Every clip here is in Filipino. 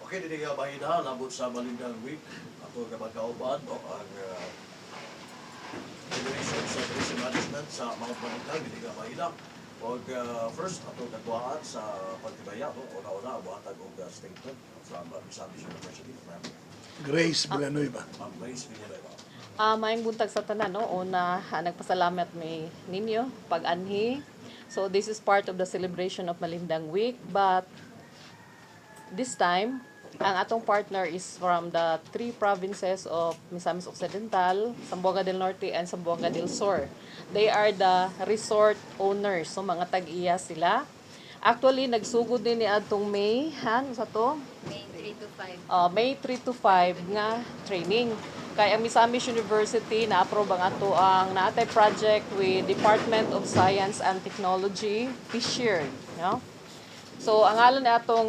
Okay, hindi ka mahina, labot sa Malindang Week. Ako kapag kauban, o ang Federation sa Tourism Management sa Mount Malindang, hindi ka mahina. O first, ato katuwaan sa pagtibaya, no? Una-una, buhatag og statement from Misamis University. Grace Villanueva. Ma'am Grace Villanueva. Maayong buntag sa tanan, no? Una, nagpasalamat mi ninyo pag-anhi. So this is part of the celebration of Malindang Week, but this time, ang atong partner is from the three provinces of Misamis Occidental, Zamboanga del Norte, and Zamboanga del Sur. They are the resort owners, so mga tag-iya sila. Actually, nagsugod din ni atong May, sa to? May 3 to 5. May 3 to 5 nga training. Kaya ang Misamis University na-approve ang ato ang naatay project with Department of Science and Technology this year. No? So, ang alam na atong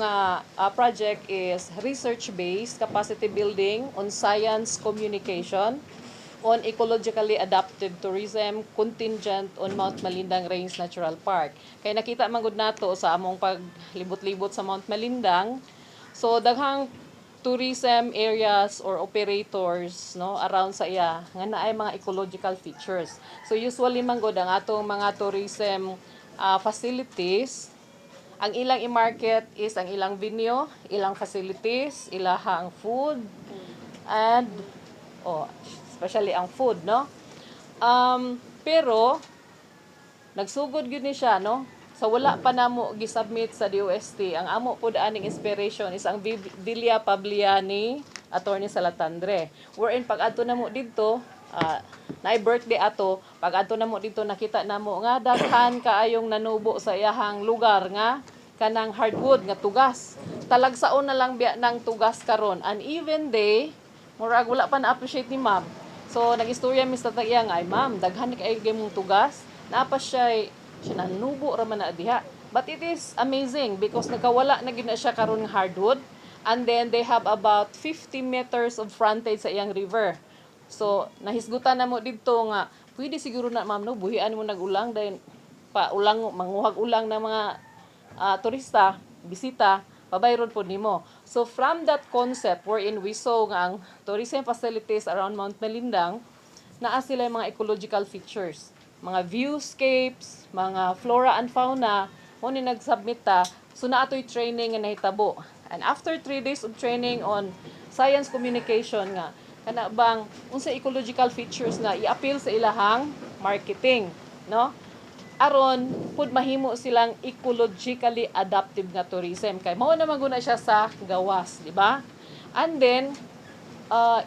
project is research-based capacity building on science communication on ecologically adaptive tourism contingent on Mount Malindang Range Natural Park. Kaya nakita man gud nato sa among paglibot-libot sa Mount Malindang. So, daghang tourism areas or operators no around sa iya nga naay mga ecological features. So, usually man gud ang atong mga tourism facilities. Ang ilang i-market is ang ilang venue, ilang facilities, ilahang food, and, especially ang food, no? Pero, nagsugod yun ni siya, no? So, wala pa namo gisubmit sa DOST. Ang amo po daaning inspiration is ang Dilia Pabliani, Attorney Salatandre. Wherein, pag ato namo dito, naay birthday ato, pag ato namo dito nakita namo nga daghan kaayong nanubo sa iyahang lugar nga kanang hardwood nga tugas. Talagsaon na lang biya ng tugas karon. And even day, murag wala pa na-appreciate ni ma'am. So nag-istorya mi sa tagya nga ay ma'am, daghan kay mong tugas, naapa siya nanubo ra man na diha. But it is amazing because nakawala na gid na siya karon nga hardwood. And then they have about 50 meters of frontage sa iyang river. So, nahisgutan na mo dito nga, pwede siguro na ma'am, no, buhian mo nag-ulang dahil manguhag ulang ng mga turista, bisita, pabayron po nimo. So, from that concept wherein we saw nga ang tourism facilities around Mount Malindang, naa sila yung mga ecological features, mga viewscapes, mga flora and fauna, mo ni nagsubmit ta, so na ato'y training nga nahitabo. And after 3 days of training on science communication nga, kana bang unsa ecological features nga i-appeal sa ilahang marketing, no? Aron pud mahimo silang ecologically adaptive nga tourism kay mao naman guna siya sa gawas, di ba? And then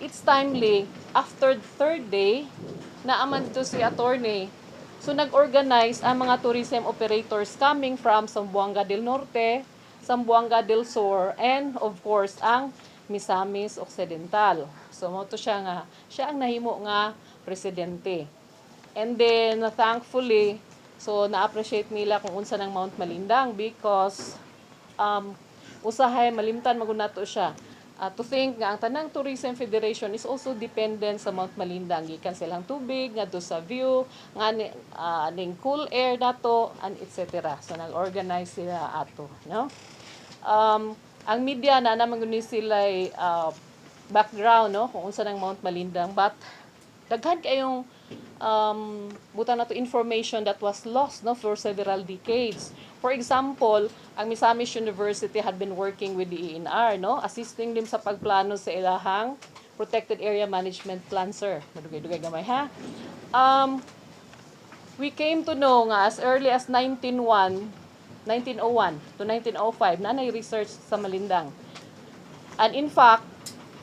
it's timely after the third day na aman to si attorney. So nag-organize ang mga tourism operators coming from Zamboanga del Norte, Zamboanga del Sur, and of course ang Misamis Occidental. So, mo to siya ang nahimo nga presidente. And then, thankfully, so, na-appreciate nila kung unsa ng Mount Malindang because usahay, malimtan magunato siya. To think nga, ang Tanang Tourism Federation is also dependent sa Mount Malindang. Gikan silang tubig, nga do sa view, nga ning cool air dato, and etc. So, nag-organize sila ato. No? Ang media na naman guni sila background no kung unsa ng Mount Malindang, but daghan kayong butang nato information that was lost no for several decades. For example, ang Misamis University had been working with the ENR no, assisting them sa pagplano sa ilahang protected area management plan, sir. Madugay-dugay gamay ha. We came to know nga as early as 1901 to 1905 na research sa Malindang. And in fact,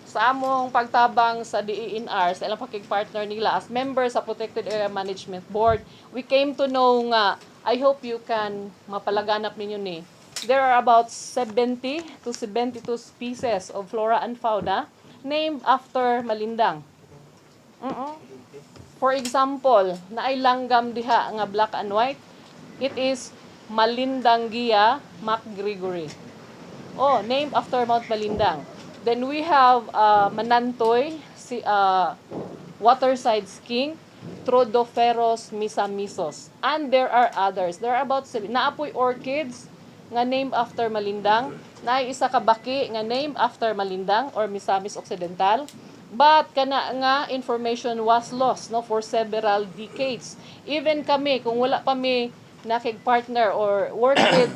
sa among pagtabang sa DENR, sa ilang pakig-partner nila as members sa Protected Area Management Board, we came to know nga, I hope you can mapalaganap ninyo ni, there are about 70 to 72 species of flora and fauna named after Malindang. For example, naay langgam diha nga black and white, it is Malindangia MacGregory. Named after Mount Malindang. Then we have Manantoy, waterside skink, Trodoferos misamisos. And there are others. There are about 7. Naapoy orchids, nga named after Malindang, naay isa ka baki nga named after Malindang or Misamis Occidental. But kana nga information was lost no for several decades. Even kami kung wala pa mi nakig-partner or work with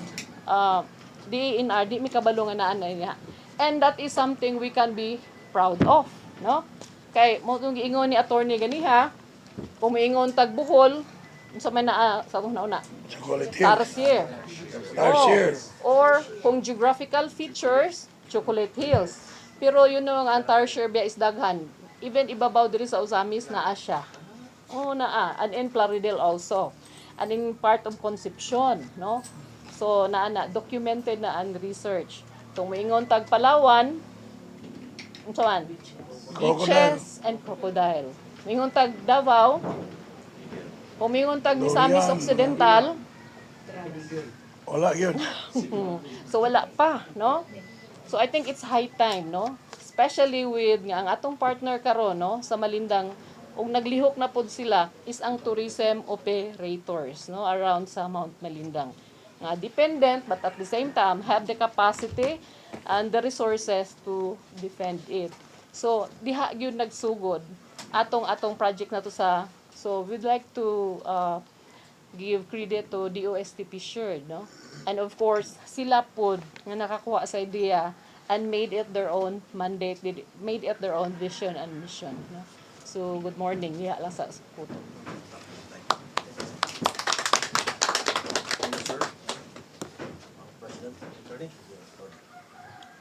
DENR, di mi kabalo nga naa niya. And that is something we can be proud of, no? Kay mo tong giingon ni attorney ganiha, kung miingon tag Bohol, sa may naa sa una Chocolate Hill. Tarsier. Tarsier. Or kung geographical features, Chocolate Hills. Pero yun ang Tarsier biya is daghan. Even ibabaw diri sa Usamis na Asya. Naa. And in Plaridel also. And in part of Concepcion, no? So documented na ang research. Kung maingon tag Palawan, unsaman? Beaches and crocodile. Maingon tag Davao, kung maingon tag Misamis Durian. Occidental, Wala yun. so wala pa, no? So I think it's high time, no? Especially with nga ang atong partner karon, no, sa Malindang, ug naglihok na pod sila is ang tourism operators, no, around sa Mount Malindang. Nga dependent but at the same time have the capacity and the resources to defend it. So diha gyud nagsugod atong project na to sa, so we'd like to give credit to DOST Fishered, no? And of course, sila pod nga nakakuha sa idea and made it their own mandate, made it their own vision and mission, no? So good morning, diha lang sa puto. Thank you, sir. President, attorney.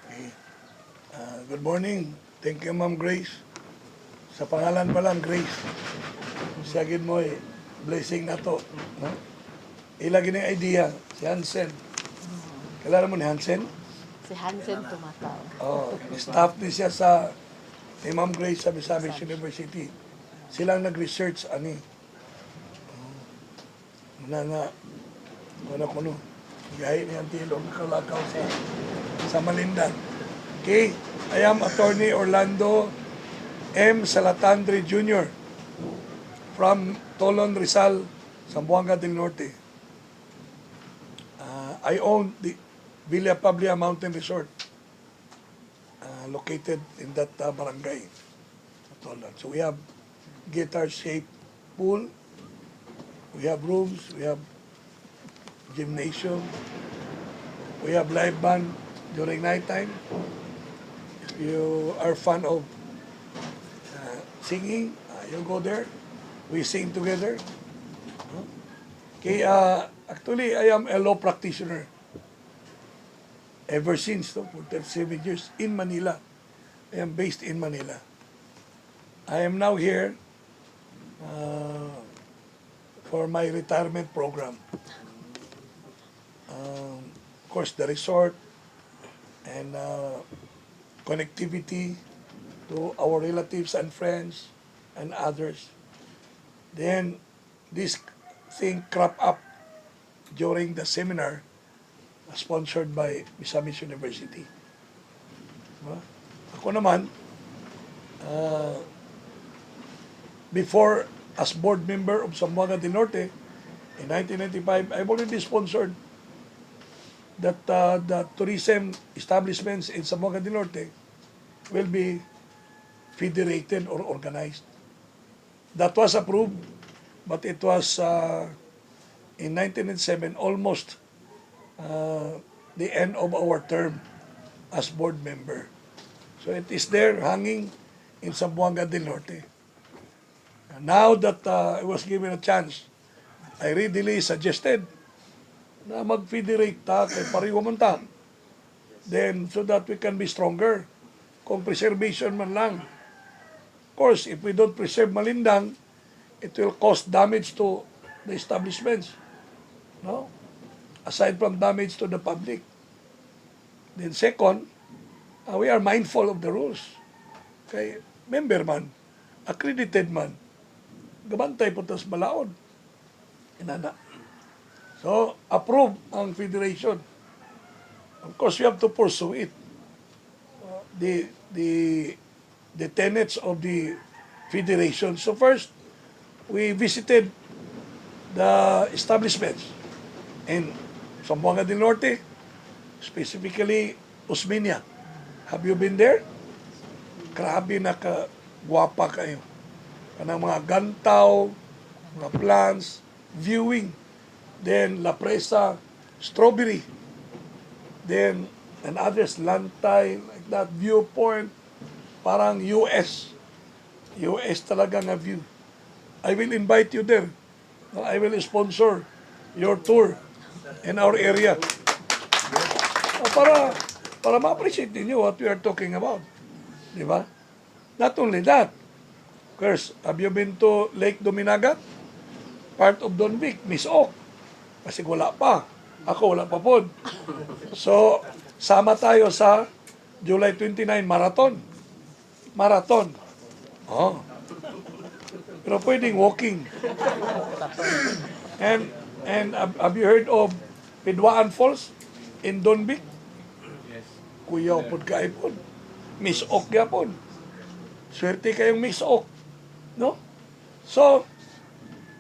Okay. Good morning. Thank you, Ma'am Grace. Sa pangalan pa lang, Grace. Siya gid mo blessing na to. No? Ilagin yung idea, si Hansen. Kilala mo ni Hansen? Si Hansen Tumataw. Oh, staff din siya sa ni Ma'am Grace sa Misamis University. Silang nag-research ani. Wala ko no. Gahi ni Antilong nakalakaw sa Malindang. Okay, I am Attorney Orlando M. Salatandre Jr. from Tolon, Rizal, Zamboanga del Norte. I own the Villa Pablia Mountain Resort located in that barangay, Tolon. So we have guitar-shaped pool, we have rooms, we have gymnasium, we have live band during nighttime. If you are fan of singing, you go there. We sing together. Okay, actually, I am a law practitioner ever since, for 37 years in Manila. I am based in Manila. I am now here for my retirement program. Of course, the resort and connectivity to our relatives and friends and others. Then this thing crop up during the seminar sponsored by Misamis University. Diba? Ako naman, before as board member of Zamboanga del Norte in 1995, I've already sponsored that the tourism establishments in Zamboanga del Norte will be federated or organized. That was approved, but it was in 1997 almost the end of our term as board member. So it is there hanging in Zamboanga del Norte. And now that I was given a chance, I readily suggested na mag-federate ta kay pareho man ta. Then so that we can be stronger. Kung preservation man lang. Of course, if we don't preserve Malindang, it will cause damage to the establishments. No? Aside from damage to the public. Then second, we are mindful of the rules. Kay member man, accredited man, gabantay po tas balaod. Inana. So, approve ang federation. Of course, we have to pursue it. The tenets of the federation. So first, we visited the establishments in Zamboanga del Norte, specifically Osmeña. Have you been there? Grabe na guwapa kayo. Kanang mga gantaw, mga plants, viewing. Then La Presa, strawberry. Then and others, Lantay, like that, viewpoint, parang US. US talaga nga view. I will invite you there. I will sponsor your tour in our area. Para ma-appreciate ninyo what we are talking about. Di ba? Not only that, of course, have you been to Lake Dominagat? Part of Donvic, Miss Oak. Kasi wala pa. Ako wala pa po. So, sama tayo sa July 29 marathon. Marathon. Oh. Pero pwedeng walking. And have you heard of Pidwaan Falls in Donbic? Yes. Kuya pod kaipon. Miss Ok yapon. Swerte kayong Miss Ok. No? So,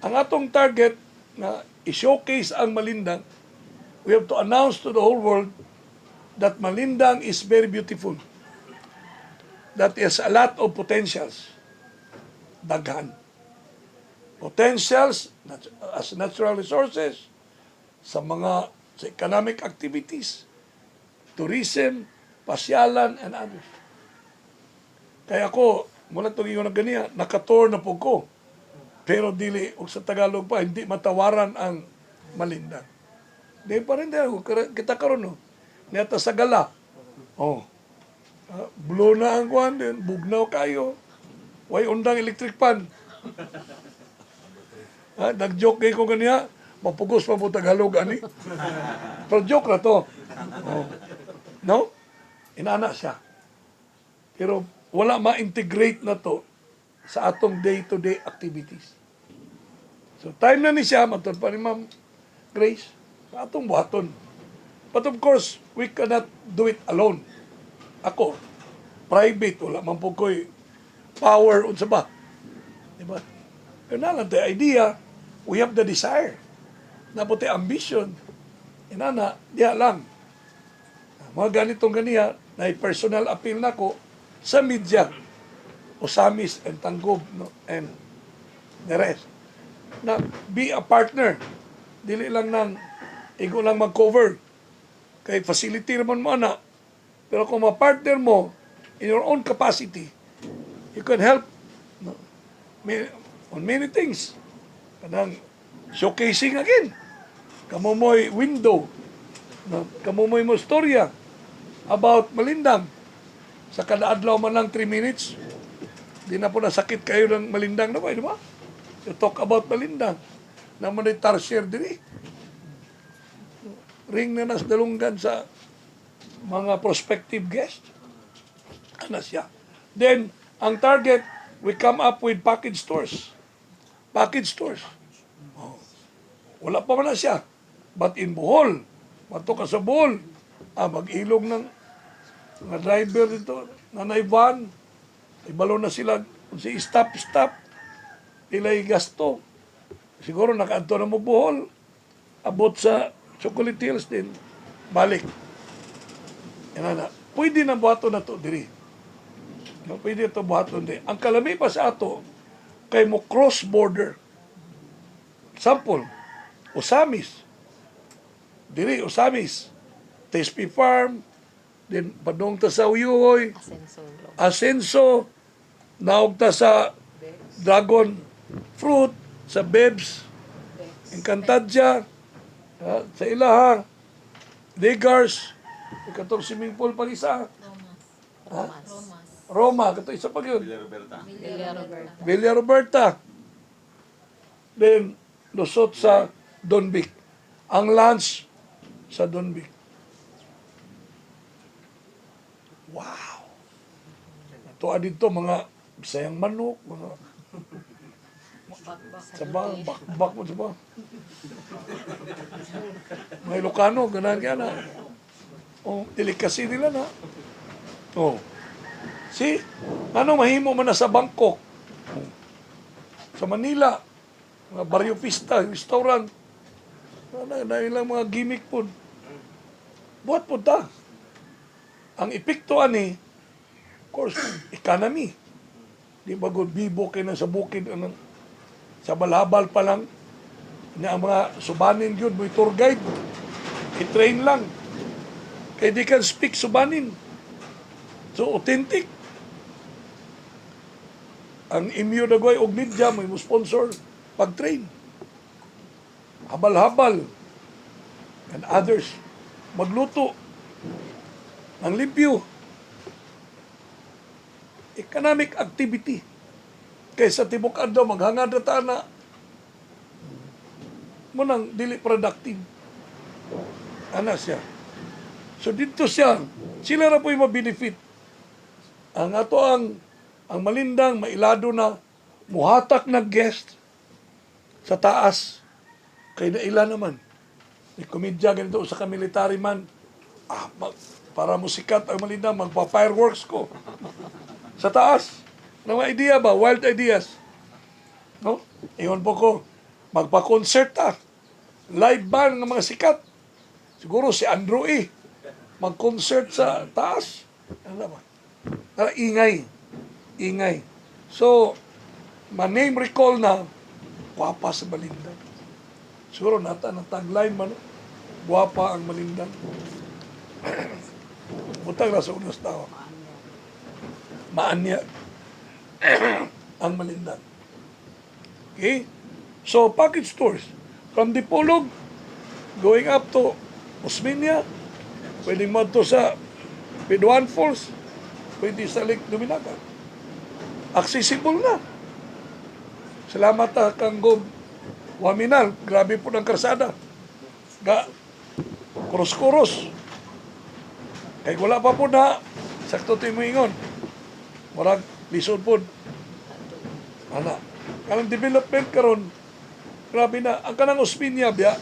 ang atong target na i-showcase ang Malindang, we have to announce to the whole world that Malindang is very beautiful. That is a lot of potentials. Daghan. Potentials as natural resources, sa economic activities, tourism, pasyalan, and others. Kaya ako, mula itong ingon na ganiya, nakatour na po ko. Pero dili, o sa Tagalog pa, hindi matawaran ang Malindang. Di pa rin din, kita karon no. Niyata sa gala. Oh. Blow na ang kuhan din, bugnaw kayo. Way undang electric pan. Nag-joke kayo ko ganiya, mapugos pa po Tagalog, ani. Pero joke na to. Oh. No? Inana siya. Pero wala ma-integrate na to sa atong day-to-day activities. So time na ni siya, matod pa ni Ma'am Grace, sa atong buhaton. But of course, we cannot do it alone. Ako, private, wala man po ko'y power unsa ba. Diba? Pero na lang, the idea, we have the desire. Na po ambition. Inana, diya lang. Mga ganitong ganiya, na personal appeal na ko sa media. Osamis and Tanggob, no? And the rest. Na be a partner. Dili lang nang igo lang mag-cover. Kay facility naman mo na. Pero kung ma-partner mo in your own capacity, you can help, no? On many things. Kanang showcasing again. Kamo mo'y window. No? Kamo mo'y mo storya about Malindang. Sa kada adlaw man lang 3 minutes, di na po nasakit kayo ng Malindang na ba, di ba? You talk about Malindang. Naman ay tarsier diri. Ring na nas dalunggan sa mga prospective guests. Ano siya? Then, ang target, we come up with package stores. Package stores. Oh. Wala pa man na siya. But in Bohol, mato ka sa Bohol, mag-ilog ng mga driver dito, nanay van, ibalo na sila, si stop, ilay gasto. Siguro nakaadto na mo Bohol, abot sa Chocolate Hills din, balik. Yan na, pwede na buhaton na to diri. Pwede ito buhaton diri. Ang kalami pa sa ato, kay mo cross-border. Sample, Osamis. Diri, Osamis. Tespi Farm, then padong ta sa Uyuhoy, Asenso, naog ta sa Dragon Fruit, sa Bebs, Encantadja, sa Ilaha, Degars, katong swimming pool pag isa. Roma, katong isa pag yun. Villa Roberta. Then, lusot sa Donbic. Ang lunch sa Donbic. Wow! Ito dito mga Bisayang manok, mga sabang, bakbak mo sabang. Mga Ilocano, gana. Oh, delikasi nila na. Oh. See? Ano mahimo man na sa Bangkok? Oh. Sa Manila, mga Barrio Pista, restaurant. Na ilang mga gimmick po. buhat po ta. Ang epekto ani, of course, economy. Di ba good bibo kayo na sa bukid, sa balabal pa lang, na ang mga subanin yun, may tour guide, i-train lang. Kaya di can speak subanin. So, authentic. Ang imyo dagway og media, may mo sponsor pag-train. Habal-habal. And others, magluto ng limpyo. Economic activity. Kaysa tibok adlaw maghangad na ta na munang dili productive. Ana siya. So dito siya, sila ra po'y ma-benefit. Ang ato ang malindang mailado na muhatak na guest sa taas kay naila naman. May komedya ganito sa kamilitary man. Para musikat ang malindang magpa-fireworks ko. Sa taas. Ng mga idea ba? Wild ideas. No? Iyon po ko. Magpa-concert live band ng mga sikat. Siguro si Andrew E. Mag-concert sa taas. Ano ba? Ingay. Ingay. So, ma-name recall na guwapa sa Malindang. Siguro nata ng tagline man. Guwapa ang Malindang. Butang na sa unas tao. Maanya ang Malindang. Okay? So, package tours. From Dipolog, going up to Osmeña, pwedeng mo to sa Piduan Falls, pwede sa Lake Duminaga. Accessible na. Salamat kang Gob Waminal. Grabe po ng karsada. Kuros-kuros. Kaya wala pa po na sakto ito mo ingon. Marag lisod po. Ana. Kanang development karon grabe na. Ang kanang Osmeña, biya.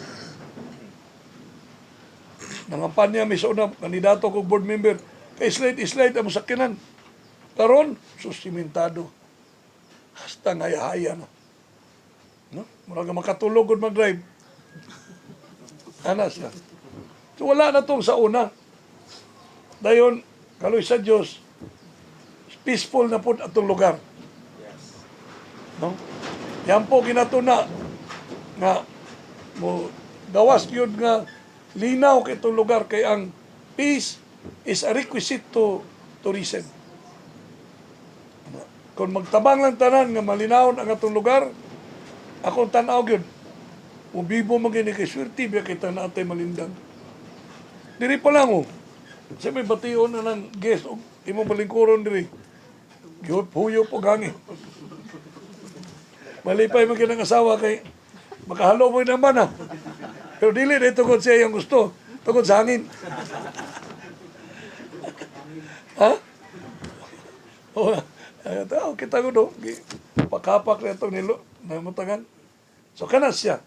Nangampanya may sa una, kandidato ko board member, kay slide ang sakinan. Karon, susimentado. Hasta ngaya-haya na. No? Muraga makatulog kung mag-drive. Ana siya. So wala na tong sa una. Dayon, kaloy sa Diyos, peaceful na po atong lugar. No? Yan po ginatuna nga mo gawas yun nga linaw kay itong lugar kay ang peace is a requisite to tourism. Kung magtabang lang tanan nga malinawon ang atong lugar, akong tanaw yun. Ubibo magini kay swerte biya kay tanaw tay Malindang. Diri pa lang sa may bation na ng guest o imong balingkuron diri. Huyo po gangi. Malipay mo kinang asawa kay makahalo mo naman Pero dili na tungkol siya yung gusto. Tungkol sa hangin. Ha? Kita ko do. Pakapak na itong nilo. Namutangan. So, kanas siya.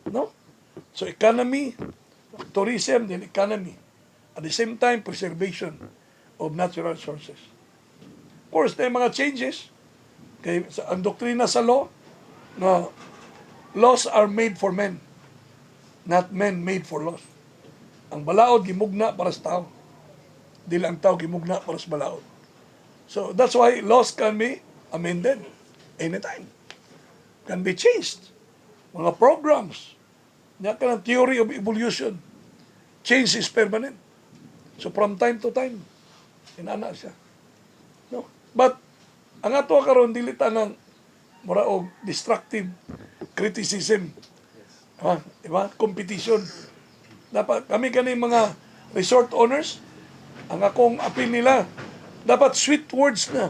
No? So, economy, tourism, then economy. At the same time, preservation of natural sources. Of course, may mga changes. Kaya ang doktrina sa law, na laws are made for men, not men made for laws. Ang balaod, gimugna para sa tao. Dili ang tao gimugna para sa balaod. So, that's why laws can be amended anytime. Can be changed. Mga programs. Yan ka ng theory of evolution. Change is permanent. So, from time to time, inana siya. No? But, ang ato karon dili tanang mura og destructive criticism. Diba? Competition. Dapat kami kani mga resort owners, ang akong appeal nila, dapat sweet words na.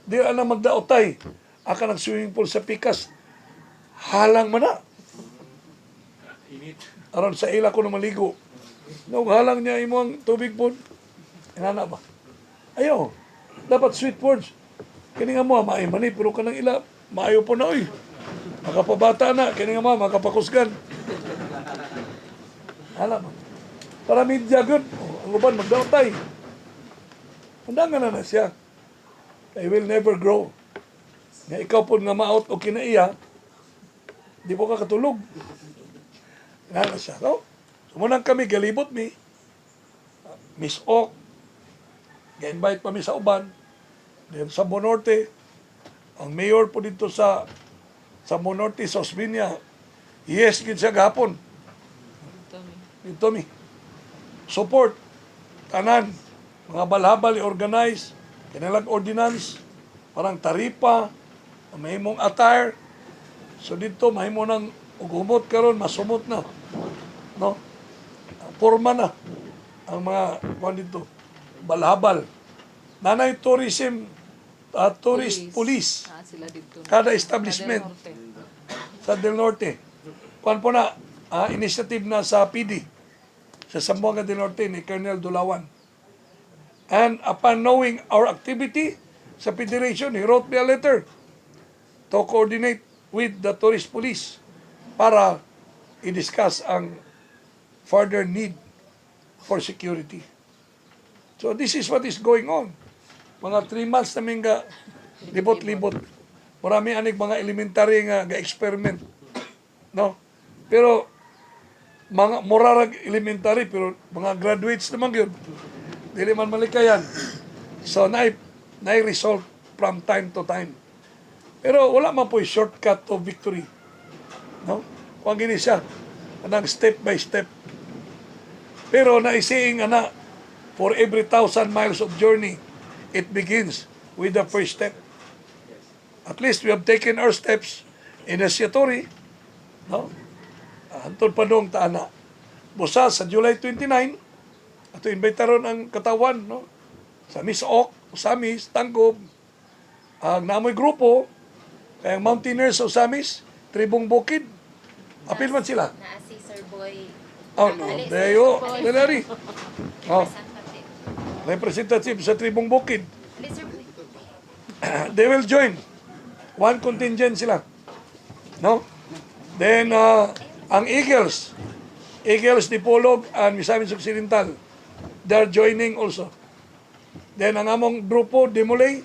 Di na magdaotay. Aka ng swimming pool sa Pikas, halang man na. Aron sa ila ko na maligo. No, halang niya imong tubig po. Inana ba? Ayaw. Dapat sweet words. Kini nga mo, maimani, pero ka ng ila, maayo po na, oy. Makapabata na, kini nga mo, makapakusgan. Alam mo. Para media good. Ang uban, magdaotay. Undangan na siya. I will never grow. Nga ikaw po nga ma-out o kinaiya, di po ka katulog. Nga na siya, no? Sumunang kami, galibot mi. Miss Oak, ga-invite pa mi sa uban. Then sa Monorte, ang mayor po dito sa Monorte, sa Osmeña, yes, gid siya gahapon. Dito mi. Support, tanan, mga balhabal i-organize, kanilang ordinance, parang taripa, mahimong attire. So dito, mahimo ng ugumot karon masumot na. No? Forma na ang mga kuan dito. Balhabal. Nanay tourist police. Sila dito. Kada establishment sa Del Norte. Kuan po na, initiative na sa PD, sa Zamboanga del Norte ni Colonel Dulawan. And upon knowing our activity sa Federation, he wrote me a letter to coordinate with the tourist police para i-discuss ang further need for security. So this is what is going on. Mga 3 months namin ga libot-libot. Marami anig mga elementary nga ga-experiment. No? Pero mga murarag elementary pero mga graduates naman yun. Dili man malikayan. So na result from time to time. Pero wala man po shortcut to victory. No? Kung gini siya, anang step by step. Pero naisiing ana, for every 1,000 miles of journey, it begins with the first step. At least we have taken our steps initiatory. No? Antod pa dong taana. Busa sa July 29, ato imbitaron ang katawan, no? Sa Miss Oak, Usamis, Tanggob, ang namoy grupo, kayang Mountaineers Usamis, Tribong Bukid. Apil man sila. Na si Sir Boy. Oh, no. Dayo, Denari. Oh, Representative. representative sa Tribong Bukid. Ali, Sir Boy. They will join. One contingent sila. No? Then, ang Eagles ni Polog and Misamis Occidental, they're joining also. Then, ang among grupo, Demolay,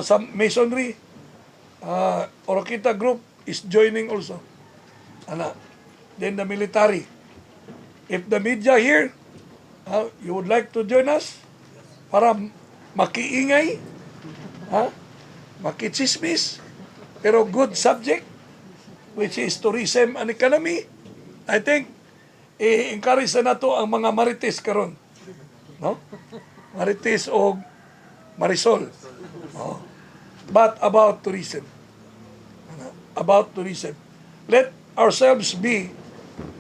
sa Masonry, Orokita group is joining also. Then, the military. If the media here, you would like to join us para makiingay, makichismis, pero good subject, which is tourism and economy, I think, i-encourage na nato ang mga marites karon. No? Marites o Marisol. Oh. But about tourism. About tourism. Let ourselves be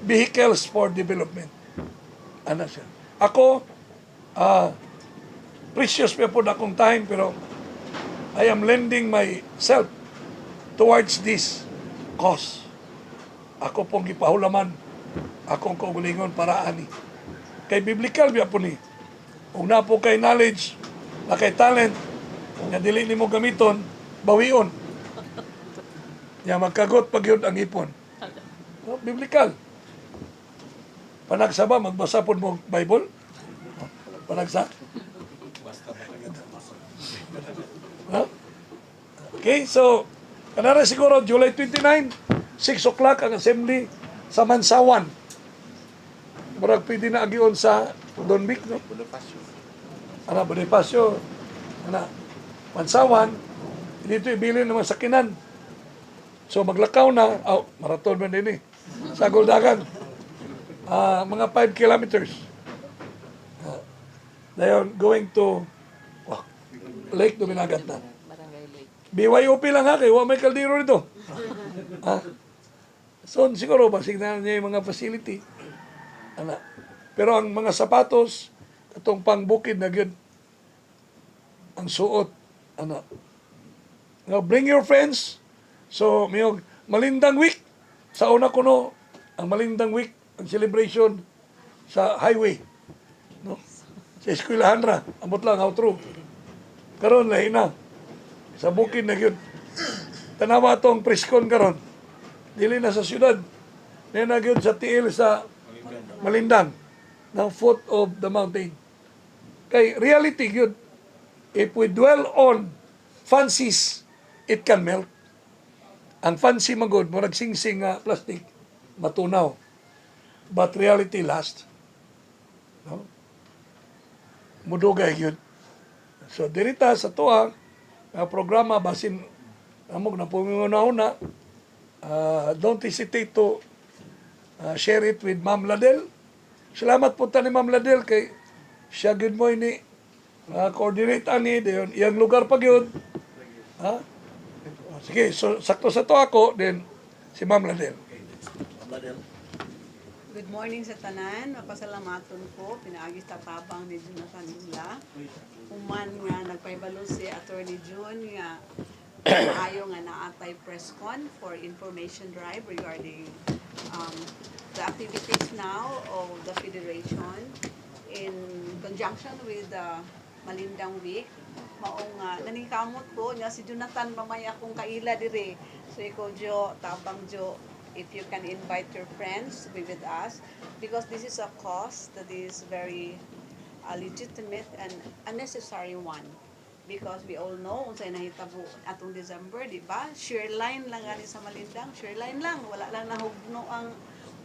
vehicles for development. Ano siya? Ako, precious pa po na akong time, pero I am lending myself towards this cause. Ako pong gipahulaman, akong kaugalingon para ani. Kay biblical biya po ni. Kung na po kay knowledge, na kay talent, nga dili nimo gamiton, bawion. Ya magkagot pag yun ang ipon. No, biblical. Panagsaba, magbasa po mo Bible. Panagsa. Huh? Okay, so, kanara siguro, July 29, 6 o'clock ang assembly sa Mansawan. Murag pwede na agion sa Don Vic, no? Bonifacio. Mansawan, dito ibilin ng mga sakinan. So maglakaw na, marathon man din eh, sa Goldagan. Mga 5 kilometers. Dayon, going to Lake Duminagat na. Barangay Lake. BYOP lang ha, kay wa may kaldero nito. So siguro, basig na niya yung mga facility. Pero ang mga sapatos, itong pangbukid na yun, ang suot, Now, bring your friends. So, mayong Malindang Week. Sa una ko no, ang Malindang Week, ang celebration sa highway. No? Sa Eskwelahan ra. Amot lang, how true. Karon lahi na. Sa bukid na yun. Tanawa tong preskon karon. Dili na sa syudad. Dili na yun sa tiil sa Malindang. Ng foot of the mountain. Kay reality yun. If we dwell on fancies, it can melt. Ang fancy magod, mo nagsingsing plastic, matunaw. But reality lasts. No? mudugay yun. So dirita sa tuwa nga programa basin amog na puminguna-una, don't hesitate to share it with Ma'am Ladel. Salamat po ta ni Ma'am Ladel kay siya gid mo ini coordinate ani dayon iyang lugar pa gyud. Ha? Sige, so sakto sa to ako then si Ma'am Ladel. Ma'am Ladel. Good morning sa tanan. Mapasalamaton ko. Pinaagis tatabang ni Jonathan Hula. Human nga nagpahibalo si Attorney June nga maayo nga naatay press con for information drive regarding the activities now of the Federation in conjunction with the Malindang Week. Maong naningkamot ko nga si Jonathan mamaya kung kaila dire. So ikaw Jo, tabang Jo, if you can invite your friends to be with us, because this is a cause that is very legitimate and unnecessary one. Because we all know, unsay nahitabo atong December, di ba? Share line lang gani sa Malindang, share line lang. Wala lang nahugno ang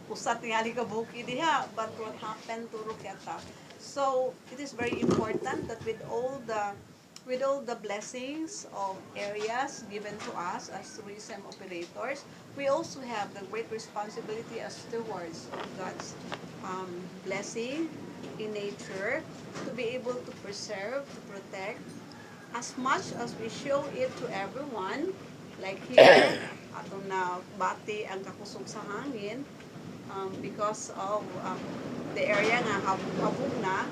usat nga kabuki diha, but what happened to Rukyata. So, it is very important that with all the blessings of areas given to us as tourism operators, we also have the great responsibility as stewards of God's blessing in nature to be able to preserve, to protect, as much as we show it to everyone, like here, atong na bati ang kakusog sa hangin, because of the area nga habog na,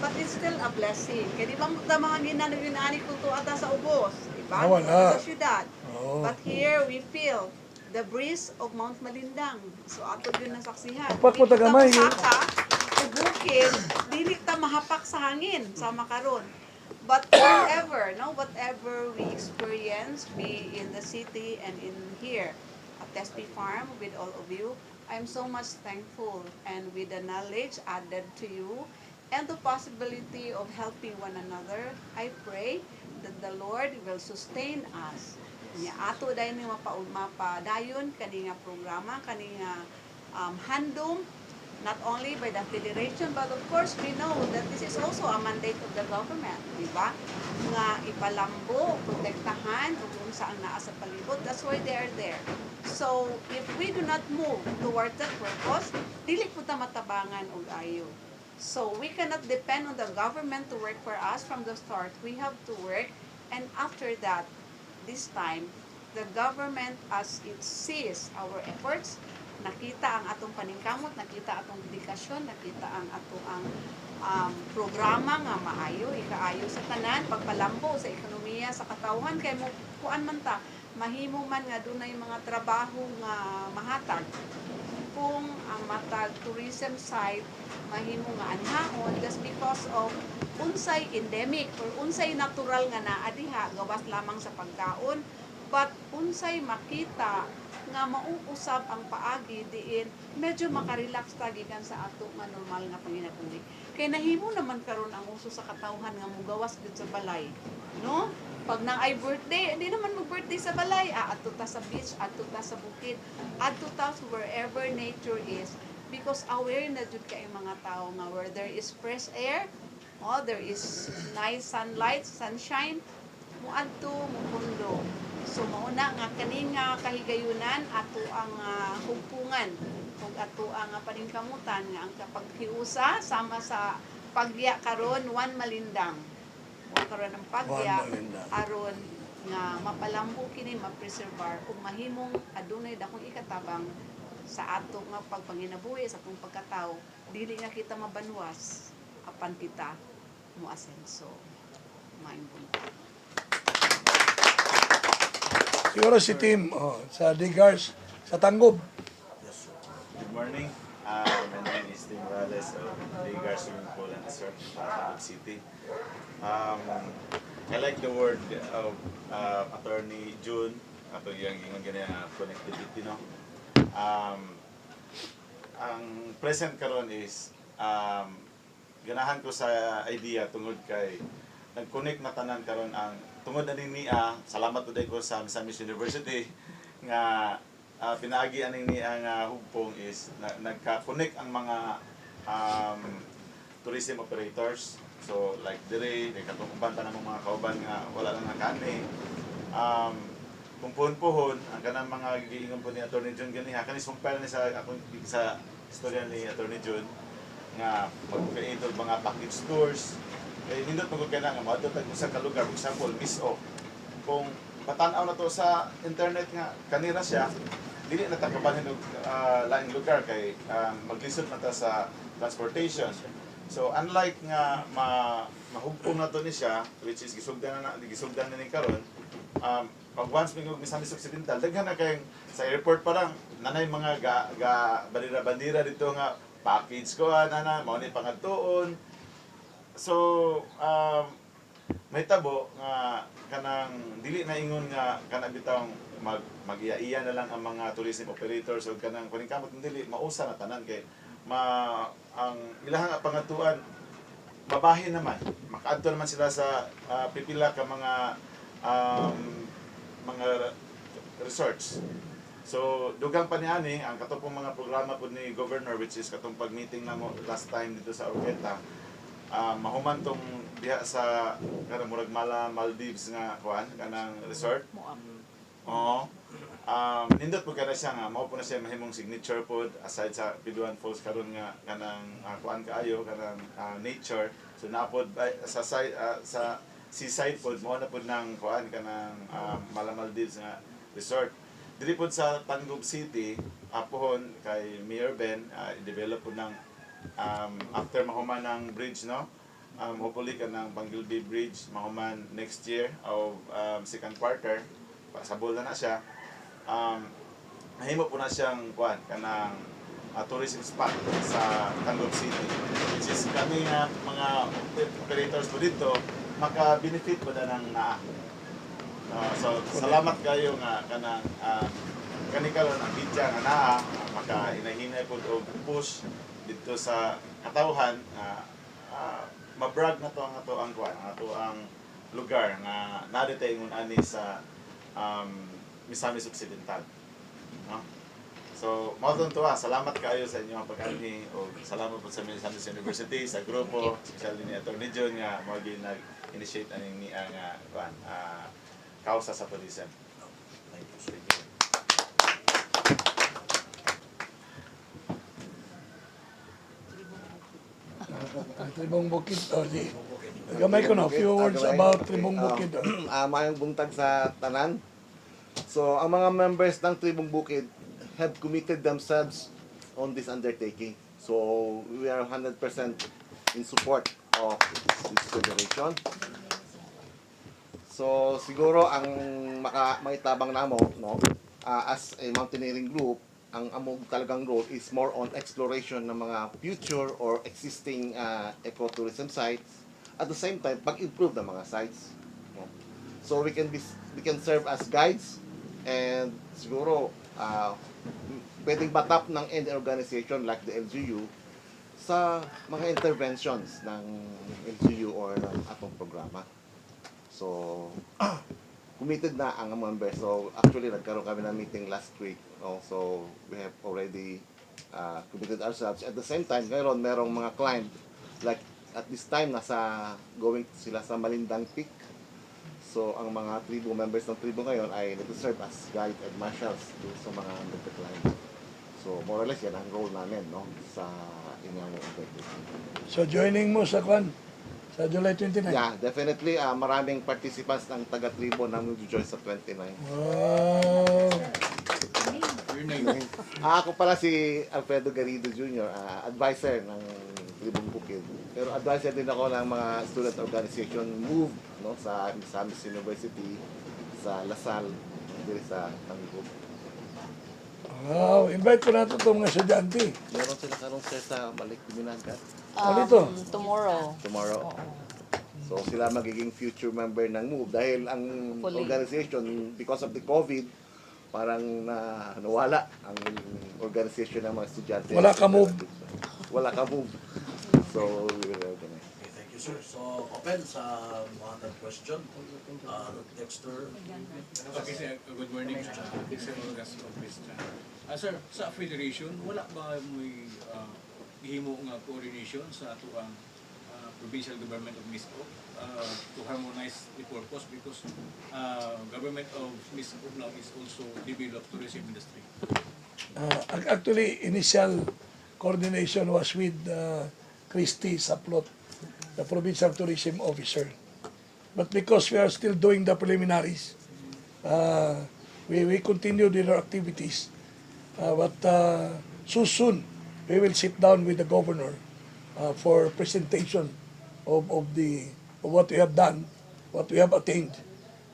but it's still a blessing. Kaya di ba mga ginanaginaani kung ata sa ubos, di ba? Wala. Sa syudad. Oo. But here we feel the breeze of Mount Malindang. So ato yun nasaksihan. Upat mo tagamay, Kita sa bukid, dili ta mahapak sa hangin sa makaron. But whatever we experience, be in the city and in here at Tespi Farm with all of you, I'm so much thankful, and with the knowledge added to you and the possibility of helping one another, I pray that the Lord will sustain us. Nya ato dahil ni mapadayon kaninga programa, kaninga handom, not only by the Federation, but of course we know that this is also a mandate of the government, di ba? Nga ipalambo, protektahan, o kung saan naa sa palibot, that's why they are there. So, if we do not move towards that purpose, dili po ta matabangan og ayo. So, we cannot depend on the government to work for us from the start. We have to work, and after that, this time, the government, as it sees our efforts, nakita ang atong paningkamot, nakita atong dedikasyon, nakita ang atong programa nga maayo, ikaayo sa tanan, pagpalambo sa ekonomiya, sa katawhan, kay mo kuan man ta, mahimo man nga dunay mga trabaho nga mahatag. Kung ang matag tourism site mahimo nga anhaon just because of unsay endemic or unsay natural nga naa diha gawas lamang sa pagkaon, but unsay makita nga mauusab ang paagi diin medyo makarelax ta gikan sa ato nga normal nga panginabuhi. Kay nahimo naman karon ang uso sa katawhan nga mugawas gid sa balay, no? Pag nang ay birthday, hindi naman mag-birthday sa balay, adto ta sa beach, adto ta sa bukid, adto ta wherever nature is, because aware na jud kay mga tao nga where there is fresh air, there is nice sunlight, sunshine, muadto mukundo. So mauna nga kaning kahigayunan ato ang hugpungan ug ato ang paningkamutan nga ang paghiusa sama sa pagya karon one Malindang. Wa karon ang pagya One Malindang. aron nga mapalambo kini ma-preserve ug mahimong adunay dakong ikatabang sa ato nga pagpanginabuhi sa atong pagkatao, dili nga kita mabanwas apan kita moasenso. Mindful. Siguro si Tim sa Digars sa Tanggob. Yes, sir. Good morning. My name is Tim Morales of Ligar Swimming Pool and Surf, Taguig City. I like the word of Attorney June, ato yung ganyan connectivity, no? Ang present karon is ganahan ko sa idea tungod kay nag-connect na tanan karon ang tungod na niya, salamat uday ko sa Misamis University nga pinaagi aning niya nga hugpong is nagka-connect ang mga tourism operators So like dire kay katong uban pa namong mga kauban nga wala lang nakani. Kung puhon-puhon ang kanang mga giingon po ni Attorney John ganiha kani sumpay ni sa akong sa istorya ni Attorney John nga mag-create og mga package tours. Kay nindot magud kana nga moadto tag usa ka lugar, for example, Miso. Kung patan-aw na to sa internet nga kanira siya, dili na ta kabalhin og laing lugar kay maglisod na ta sa transportation. So unlike nga mahugpong na to ni siya, which is gisugdan na ni karon, pag once may Misamis Occidental, daghan na kayong sa airport parang nanay mga bandira dito nga package ko na mao ni pangadtuon. So may tabo nga kanang dili na ingon nga kana bitawng mag-iya-iya na lang ang mga tourism operators o kanang kuning kamot dili mausa na tanan kay ang ilahang pangatuan babahin naman makaadto naman sila sa pipila ka mga resorts. So dugang pa niani ang katong mga programa pud ni Governor, which is katong pag-meeting na mo last time dito sa Orqueta, mahuman tong diha sa kanang murag Maldives nga kuan kanang resort. Oo. Nindot po kana siya nga mao po na siya mahimong signature pod aside sa Piduan Falls karon nga kanang kuan kaayo kanang nature. So naapod sa side sa seaside pod mo na pod nang kuan kanang Maldives nga resort. Dili pod sa Tangub City pohon kay Mayor Ben i-develop pod ng after mahuman ng bridge no. Hopefully kanang Panggilby Bridge mahuman next year o second quarter pasabol na siya. Mahimo po na siyang kuan kanang tourism spot sa Tangub City, which is kami nga mga operators po dito maka-benefit po na ng naa. So salamat kayo nga kanang kani karon ang bidya nga naa maka-hinahinay po og push dito sa katawhan mabrag na to ang kuan ang lugar nga naditay ngun ani sa Misamis Occidental. No? So, mao tuwa, salamat kayo sa inyong pag-ani o salamat po sa Misamis University, sa grupo, especially ni Attorney John nga mo nag-initiate aning ni nga kausa sa tourism. Thank you. Tribong Bukid. Gamay ko na, few words about Tribong Bukid. Mayong buntag sa tanan. So, ang mga members ng Tribong Bukid have committed themselves on this undertaking. So, we are 100% in support of this federation. So, siguro ang maitabang namo, no, as a mountaineering group, ang among talagang role is more on exploration ng mga future or existing ecotourism sites. At the same time, pag-improve ng mga sites. No? So we can serve as guides and siguro pwedeng batap ng end organization like the LGU sa mga interventions ng LGU or ng atong programa. So committed na ang members. So actually nagkaroon kami ng meeting last week. So we have already committed ourselves. At the same time, ngayon merong mga client like at this time nasa going sila sa Malindang Peak. So ang mga tribo members ng tribo ngayon ay nag-serve as guide and marshals sa mga client. So more or less yan ang role namin no sa inyong activity. So joining mo sa kwan sa July 29. Yeah, definitely maraming participants ng taga-tribo na mag-join sa 29. Wow. Ako pala si Alfredo Garrido Jr., advisor ng Tribong Bukid. Pero advisor din ako ng mga student organization MOVE no, sa Misamis University, sa Lasal, dito sa Tangub. Wow, invite ko na ito itong mga estudyante. Meron sila karong sir sa Balik Biminangkat Ano ito? Tomorrow. tomorrow. So sila magiging future member ng MOVE dahil ang Fully. organization, because of the COVID, parang nawala ang organization ng mga estudyante. Wala ka MOVE. Wala ka MOVE. So we will organize. Okay, thank you, sir. So, open sa mga question. Dexter. Okay, sir. Good morning, Sir Rogas Office. Sir, sa federation, wala ba may gihimo nga coordination sa ato ang provincial government of Miss Hope to harmonize the purpose because government of Miss Hope now is also develop tourism industry. Actually, initial coordination was with Christy Saplot, the provincial tourism officer. But because we are still doing the preliminaries, we continued with our activities. But so soon, we will sit down with the governor for presentation of what we have done, what we have attained,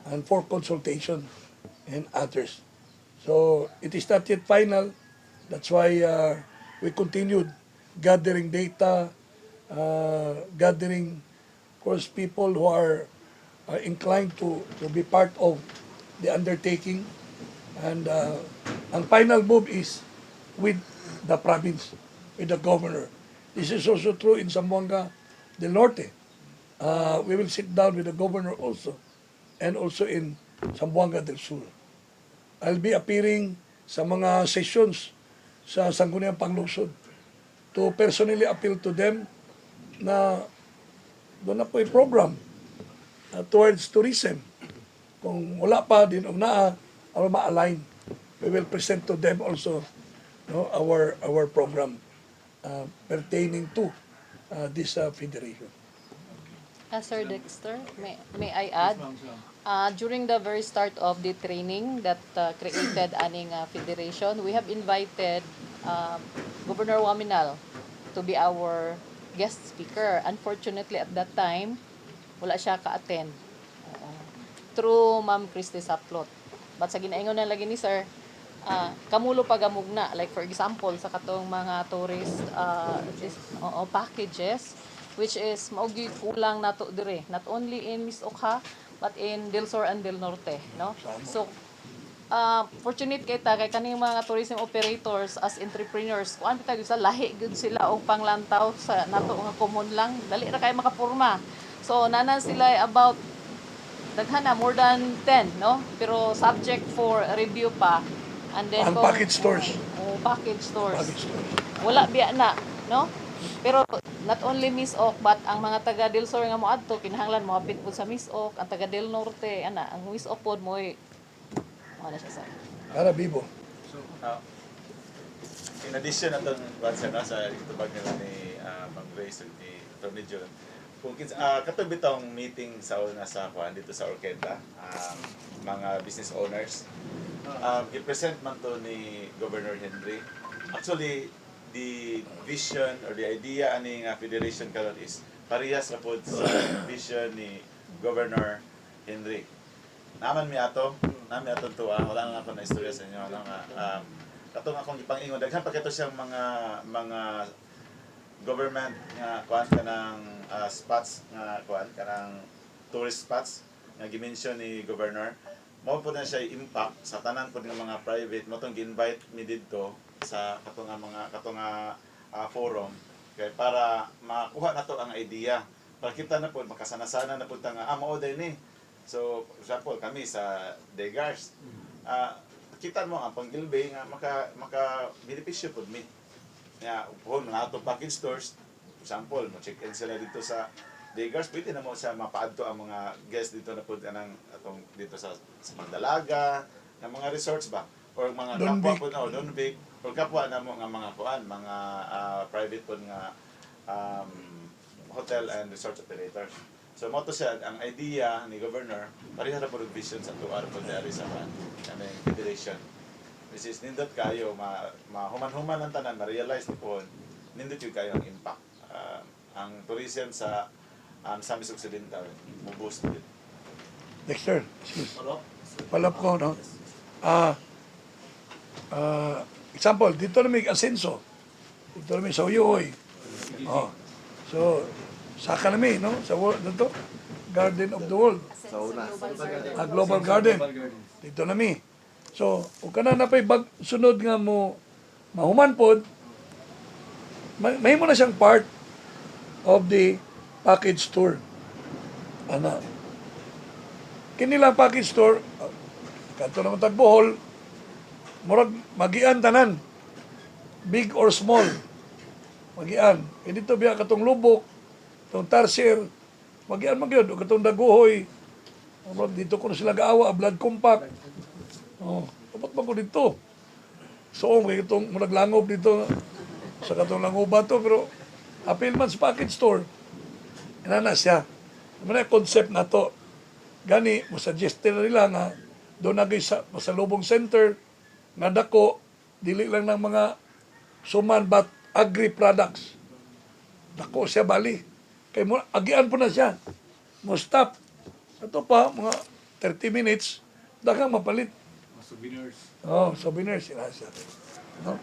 and for consultation and others. So it is not yet final. That's why we continued gathering data, gathering, of course, people who are inclined to be part of the undertaking. And ang final move is with the province, with the governor. This is also true in Zamboanga del Norte. We will sit down with the governor also, and also in Zamboanga del Sur. I'll be appearing sa mga sessions sa Sangguniang Panglungsod to personally appeal to them na doon na po yung program towards tourism. Kung wala pa din una or ma-align, we will present to them also our program pertaining to this federation. Sir Dexter, may I add? During the very start of the training that created aning federation, we have invited Governor Waminal to be our guest speaker. Unfortunately, at that time, wala siya ka-attend. Through Ma'am Christy Saplot. But sa ginaingon na lagi ni Sir, kamulo pagamugna. Like for example, sa katong mga tourist packages, which is maugi kulang nato dire. Not only in Miss Okha, but in Del Sur and Del Norte, no? So fortunate kita kay kaning mga tourism operators as entrepreneurs, kuan tayo sa lahi gud sila og panglantaw sa nato nga common lang, dali ra kay makapurma. So nanan sila about daghana more than 10, no? Pero subject for review pa. And then Ang package stores. Package stores. Package stores. Wala biya na, no? Pero not only Miss Ok, but ang mga taga Del Sur nga moadto kinahanglan moapit pud sa Miss Ok, ang taga Del Norte ana, ang Miss Ok pod moy ano siya sa. Para Bibo. So, in addition na itong sa itubag nila ni Mang Grace at ni Atty. John, kung katubi itong meeting sa una sa Juan dito sa Orquenda, mga business owners, i-present man to ni Governor Henry. Actually, the vision or the idea aning federation karon is parehas ra pod sa vision ni Governor Henry. Naman mi ato tuwa, wala nga ako na istorya sa inyo, wala nga katong akong ipang-ingon daghan pa kito siyang mga government nga kuan kanang spots nga kuan kanang tourist spots nga gi-mention ni Governor. Mao po na siya impact sa tanan po ng mga private mo tong gi-invite mi didto sa katong forum kay para makuha nato ang idea para kita na po makasana-sana na po nga mao din ni. So for example kami sa Degars kita mo ang panggilbay nga maka benepisyo pud mi. Ya kung nato package stores for example mo check in sila dito sa Degars, pwede na mo siya mapaadto ang mga guests dito na po kanang atong dito sa Mandalaga ng mga resorts ba or mga kapwa po na Don Big or kapwa na mo nga mga kuan mga private po nga hotel and resort operators. So mo to siya ang idea ni Governor pareha ra po vision sa tuar po dari sa kanang federation. This is nindot kayo mahuman-human ang tanan ma-realize ni po nindot yung kayo ang impact ang tourism sa Misamis Occidental mo boost din. Dexter, follow up ko, no? Example, dito na may asenso. Dito na may sa Uyuhoy. Oh. So, saka na may, no? Sa world, dito, Garden of the World. Sa una. Global Garden. Dito na may. So, kung ka na napay sunod nga mo mahuman pod, may mo na siyang part of the package tour. Ano? Kinilang package tour, kanto naman tagbohol, murag magian tanan. Big or small. Magian. E dito biya katong lubok, Itong tarsier, magyan magyod, o katong daguhoy, dito ko na sila gaawa, blood compact. Oh, dapat ba ko dito? So, may itong naglangob dito sa katong langoba to, pero appeal man sa package store. Inana siya. Naman yung concept na to. Gani, mo-suggest nila nga, doon nagay sa Pasalubong Center, nga dako, dili lang ng mga suman but agri-products. Dako siya bali. Kaya mo, agian po na siya. Mo stop. Ito pa, mga 30 minutes, dagang mapalit. Mga souvenirs. Oh, souvenirs sila siya. No?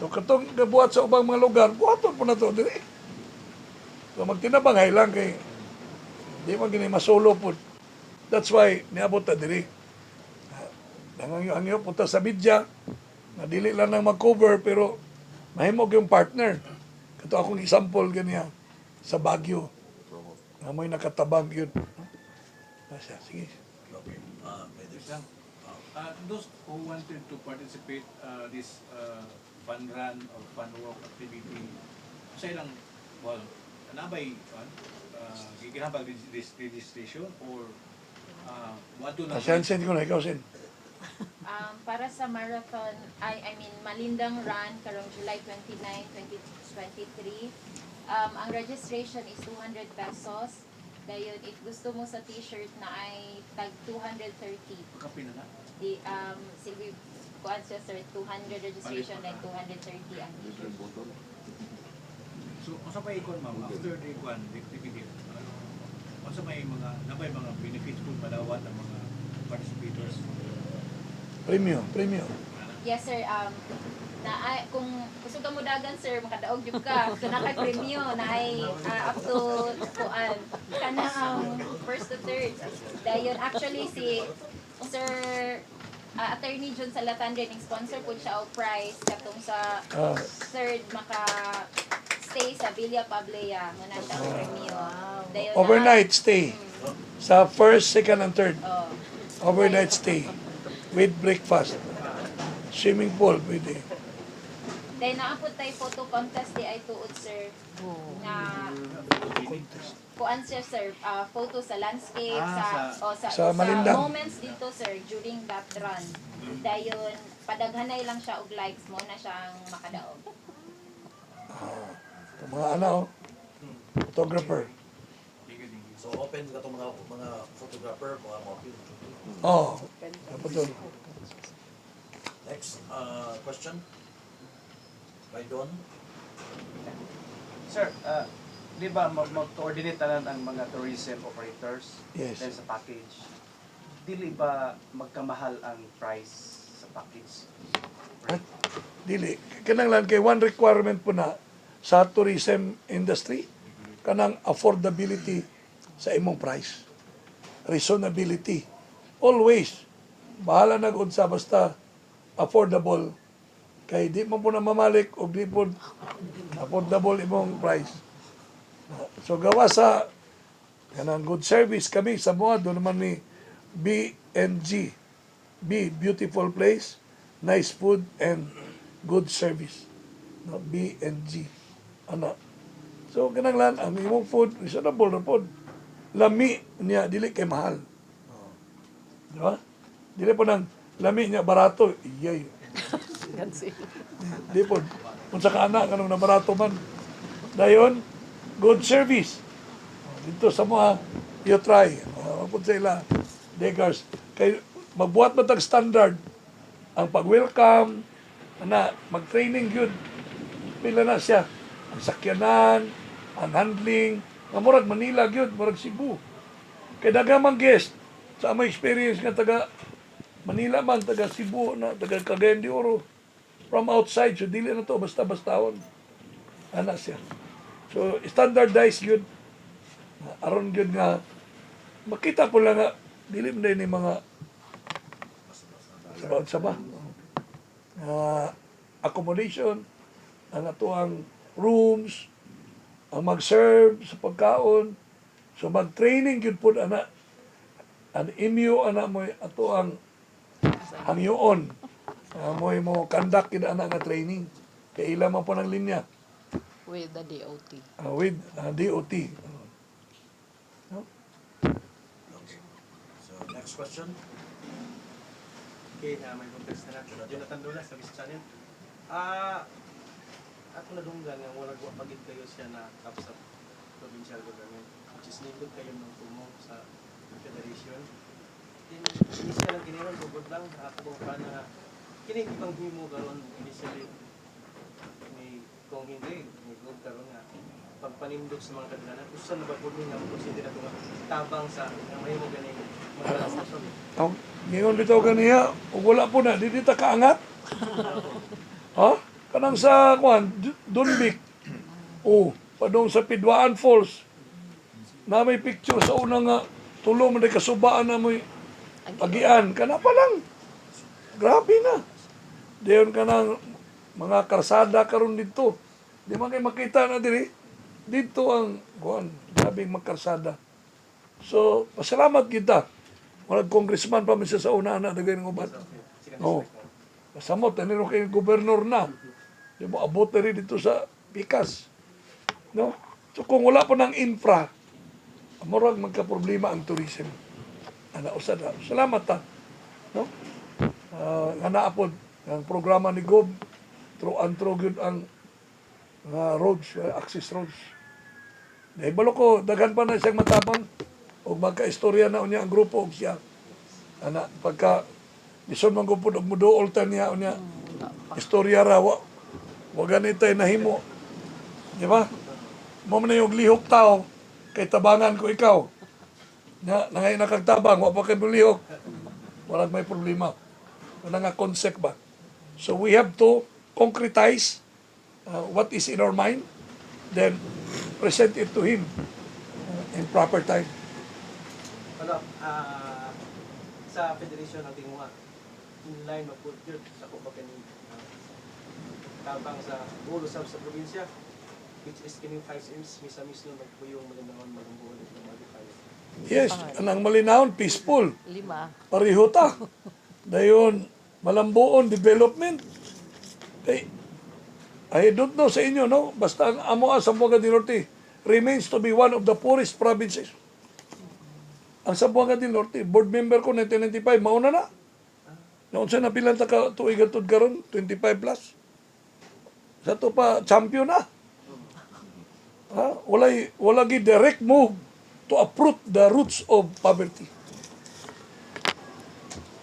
So, katong gabuhat sa ubang mga lugar, buhaton po na to, dili. So, magtinabang lang kay di man gini masolo po. That's why, niabot na dili. Ang punta sa media, na dili lang nang mag-cover, pero mahimog yung partner. Ito akong example ganyan sa Baguio. Na mo'y nakatabang yun. Sige. Okay. Pwede Lang. Those who wanted to participate this fun run or fun walk activity, sa ilang, well, nabay, giginabag registration or wato lang. Send ko na, ikaw send. Para sa marathon, I mean, Malindang Run, karong July 29, 2023, ang registration is 200 pesos. Dayon, if gusto mo sa t-shirt na ay tag 230. Kapi na na. Sige, kuan siya sir, 200 registration, then 230 ang t-shirt. So, kung sa paikon, ma'am, after the one, the activity, kung sa may mga, nabay mga benefits po madawat ng mga participators? Premium. Yes sir, kung gusto ka mo dagan sir, makadaog jud ka. So na kay premium na ay up to kuan kanang first to third. Dayon actually si Sir Attorney John Salatandre ning sponsor po siya og prize katong sa third maka stay sa Villa Pablea mo na siya ang premium. Dayon Overnight stay. Sa first, second, and third. Oh. Overnight stay. With breakfast. Swimming pool, pwede. Dahil naapod tayo photo contest di ay tuod sir na kuan siya sir photo sa landscape Sa Malindang. moments dito sir during that run. Dayon padaghanay lang siya og likes mo na siya ang makadaog. Mga photographer. So open ka itong mga photographer, mga appeal. Dapat doon. Next question. By Don. Sir, di ba mag-coordinate na ang mga tourism operators Yes. dahil sa package? Dili ba magkamahal ang price sa package? Dili. Kanang lang kay one requirement po na sa tourism industry, kanang affordability sa imong price. Reasonability. Always. Bahala na kung sa basta affordable. Kay di mo po na mamalik o di po affordable imong price. So gawa sa kanang good service kami sa mga doon naman ni BNG. B, beautiful place, nice food, and good service. No, BNG. Ana. So kanang lan ang imong food reasonable na pod. Lami niya dili kay mahal. Di ba? Dili po nang lami niya barato. Iyay. Yan si. Di po. Kung sa kana, kanong na barato man. Dayon, good service. Dito sa mga, you try. Mapun sa ila, Degars. Kay, magbuhat mo tag standard. Ang pag-welcome, mag-training yun. Pila na siya. Ang sakyanan, ang handling, nga murag Manila yun, murag Cebu. Kay dagamang guest, sa among experience nga taga Manila man, taga Cebu, na taga Cagayan de Oro, from outside, so dili na to, basta-bastawan. Ana siya. So, standardized yun. Aron yun nga, makita po lang nga, dili mo na yun yung mga sabah. Accommodation, ang atuang rooms, ang mag-serve sa pagkaon. So, mag-training yun po, ana. Ang imyo, ana mo, atuang hangyoon. Mo conduct yun ana nga training. Kaya ilan man po ng linya. With the DOT. with DOT. So, next question. Okay, may context na natin. Jonathan Dula, sa Vice Channel. Ako nadunggan nga wala ko pagit kayo siya na top sa provincial government. Which is nindot kayo ng tumo sa federation. Initial ang kiniron, bugod lang. Ako pa na kini ibang himo karon initially ni kung hindi, may group karon nga pagpanindot sa mga kadlanan. Usa na ba pud nga consider ato nga tabang sa mahimo ganing mga stasyon. Ang gingon bitaw kaniya, ug wala po na dili ta kaangat. Ha? Kanang sa kuan Dunbik. Oh, padong sa Pidwaan Falls. Na may picture sa una nga tulo man day kasubaan na mo'y pagian kana pa lang. Grabe na. Dayon kanang mga karsada karon dito. Di man kay makita na diri. Dito ang kuan, grabing magkarsada. So, pasalamat kita. Walang congressman pa man siya sa una na dagay ng ubat. Oh. Pasamot, taniro kay gobernador na. Di mo abot na rin dito sa Pikas. No? So, kung wala pa ng infra, amorag magka-problema ang tourism. Ana, usada. Salamat ta. No? Nga naapod, ang programa ni Gob, through and through yun ang roads, access roads. Naibalo ko, daghan pa na siyang matapang o magka-istorya na unya ang grupo og siya. Ana, pagka bison man gupod og muduol ta niya unya istorya ra wa ganitay nahimo. Di ba? Mo man yung lihok tao kay tabangan ko ikaw. Nangay nakagtabang, wa pa kay lihok. Walang may problema. Wala nga concept ba? So we have to concretize what is in our mind, then present it to him in proper time. Ano, sa federation ang tinguha, in line of good yun, sa kumbaga ni tabang sa ulo sa probinsya, which is kining 5 M's, misa-mis no, nagpuyong malinahon, malumbuhon, at lumagipay. Yes, anang malinahon, peaceful. 5. Pareho ta. Dayon, malambuon, development. Okay. I don't know sa inyo, no? Basta ang amo ang Zamboanga del Norte remains to be one of the poorest provinces. Ang Zamboanga del Norte, board member ko 1995, mauna na. Noon siya napilan ta ka tuig atod karon 25 plus. Sa to pa champion na. Ha? Wala gi direct move to uproot the roots of poverty.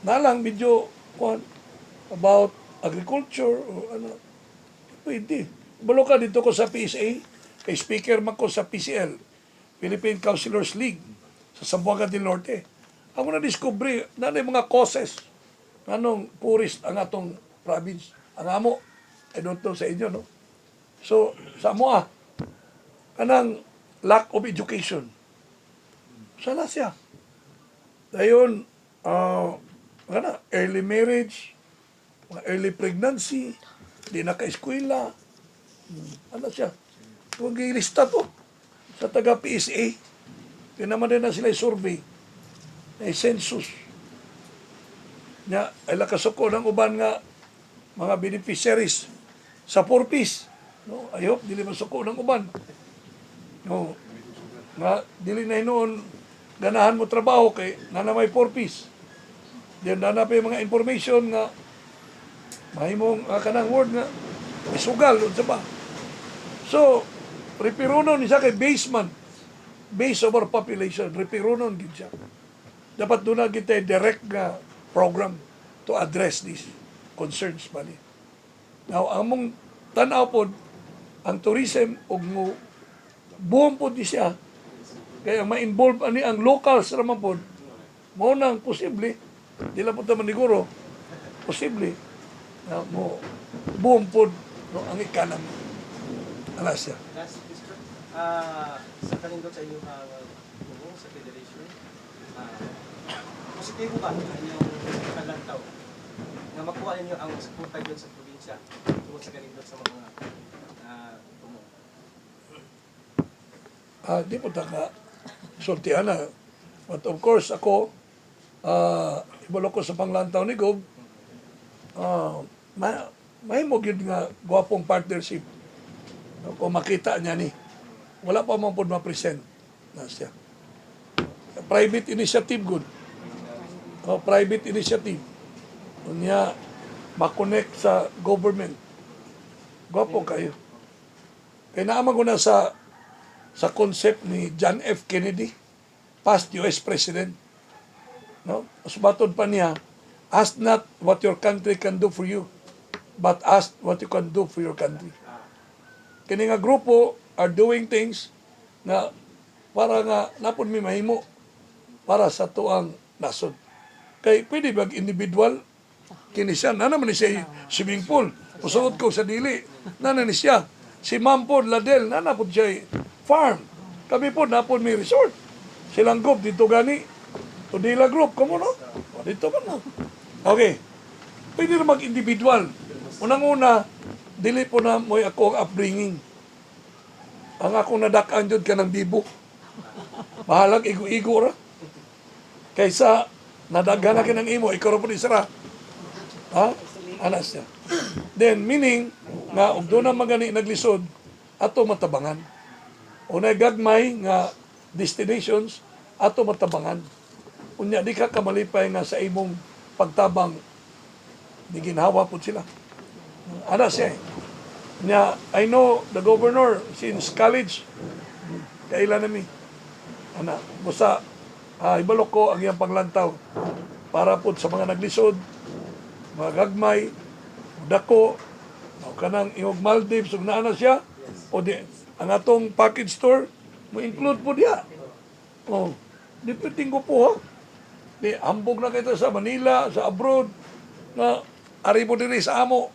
Nalang medyo about agriculture o ano. Pwede. Balo ka dito ko sa PSA, kay speaker man ko sa PCL, Philippine Councilors League, sa Zamboanga del Norte. Ako na-discovery na mga causes anong poorest ang atong province. Ang amo, I don't know sa inyo, no? So, sa amo kanang lack of education. Sana siya. Dayon, early marriage, early pregnancy, di naka-eskwela. Ano siya? Huwag ilista to sa taga-PSA. Tinaman din na sila survey. Na census. Ay lakasuko ng uban nga mga beneficiaries sa 4Ps. No? I hope dili masuko ng uban. No. Nga dili na noon ganahan mo trabaho kay nanamay 4Ps. Diyan na pa yung mga information nga mahimong kanang word nga isugal unsa ba. So, repirunon ni siya kay basement, base of our population, repirunon gid siya. Dapat doon na kita direct nga program to address these concerns bali. Now, among tanaw pod ang tourism og mo buong pod ni siya kaya ma-involve ani ang locals raman pod mo nang posible dila po ta maniguro posible na mo buong pod no, ang economy. Alas siya. Last question, sa kanindot sa inyong sa federation, positibo ba ang inyong kalantaw na makuha ninyo ang suporta dyan sa probinsya tungkol sa kanindot sa mga tumo? Di po taka sultihan na. But of course, ako, ibalo ko sa panglantaw ni Gob, may mo gyud nga gwapong partnership Kung makita niya ni, wala pa man po ma-present na siya. Private initiative good. Private initiative. Unya, makonect sa government. Gwapo kayo. Kaya naman ko na sa concept ni John F. Kennedy, past US President. No? Mas batod pa niya, ask not what your country can do for you, but ask what you can do for your country. Kini nga grupo are doing things na para nga napon mi mahimo para sa tuang nasod. Kay pwede bag individual kini siya na naman ni siya swimming pool. Pusuot ko sa dili. Nana ni siya. Si Ma'am po Ladel na napon siya farm. Kami po napon mi resort. Silang group dito gani. Tudila group kamo no. Dito ka no. Okay. Pwede na mag-individual. Unang-una, dili po na mo'y ako ang upbringing. Ang akong nadakaan dyan ka ng bibo. Bahalag, igo-igo ra. Kaysa, nadaghan na ka ng imo, ikaw po ni Sara. Ha? Anas niya. Then, meaning, nga, og doon na magani naglisod, ato matabangan. Unay gagmay nga destinations, ato matabangan. Unya, di ka kamalipay nga sa imong pagtabang, di ginhawa po sila. Ana siya eh. Nya, I know the governor since college. Kailan nami. Ana, busa, ibalok ko ang iyang panglantaw para po sa mga naglisod, mga gagmay, dako, o kanang iog Maldives, ug naa na siya, o di, ang atong package store, mo include po diya. O, di piting ko po ha. Di, hambog na kita sa Manila, sa abroad, na ari mo diri sa amo.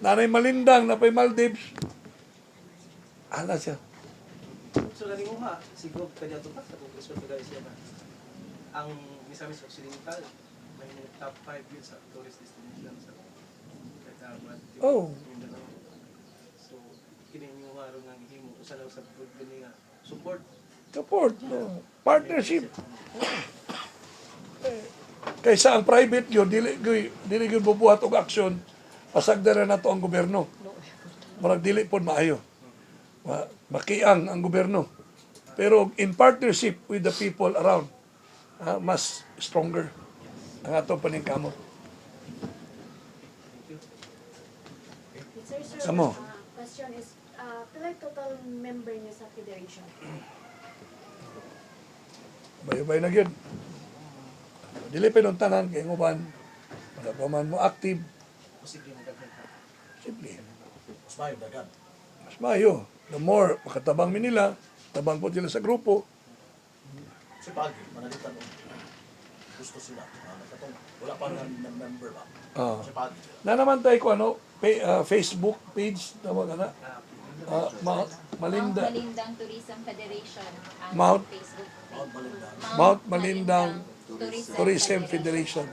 Nanay Malindang na pa'y Maldives. Ala siya. So galing mo ha, siguro kanya ito pa, sa conclusion ko guys yan na ang Misamis Occidental, may top 5 yun sa tourist destination sa Cagayan. Oh. So, kinin yung haro nga gihimo, usa lang sa good gani nga support. Support. Partnership. Kaysa ang private yun, dili yun bubuhat og aksyon, pasagda na to ang gobyerno. Marag dili po maayo. Makiang ang gobyerno. Pero in partnership with the people around, mas stronger ang atong paningkamot. Sir, Kamo. Question is, pila total member niyo sa federation? Bayo-bayo na yun. Dili pinuntanan kay nguban. Wala pa man mo active. Posible mo daghan ka. Simple. Mas mayo dagan. Mas mayo. The more makatabang mi nila, tabang po sila sa grupo. Si Pagi, manalitan mo. Gusto sila. Katong, wala pa nga member ba? Si Pagi sila. Na naman tayo ko Facebook page tawag na. Malinda. Malindang Tourism Federation ang Mount Facebook page. Mount Malindang Tourism Federation.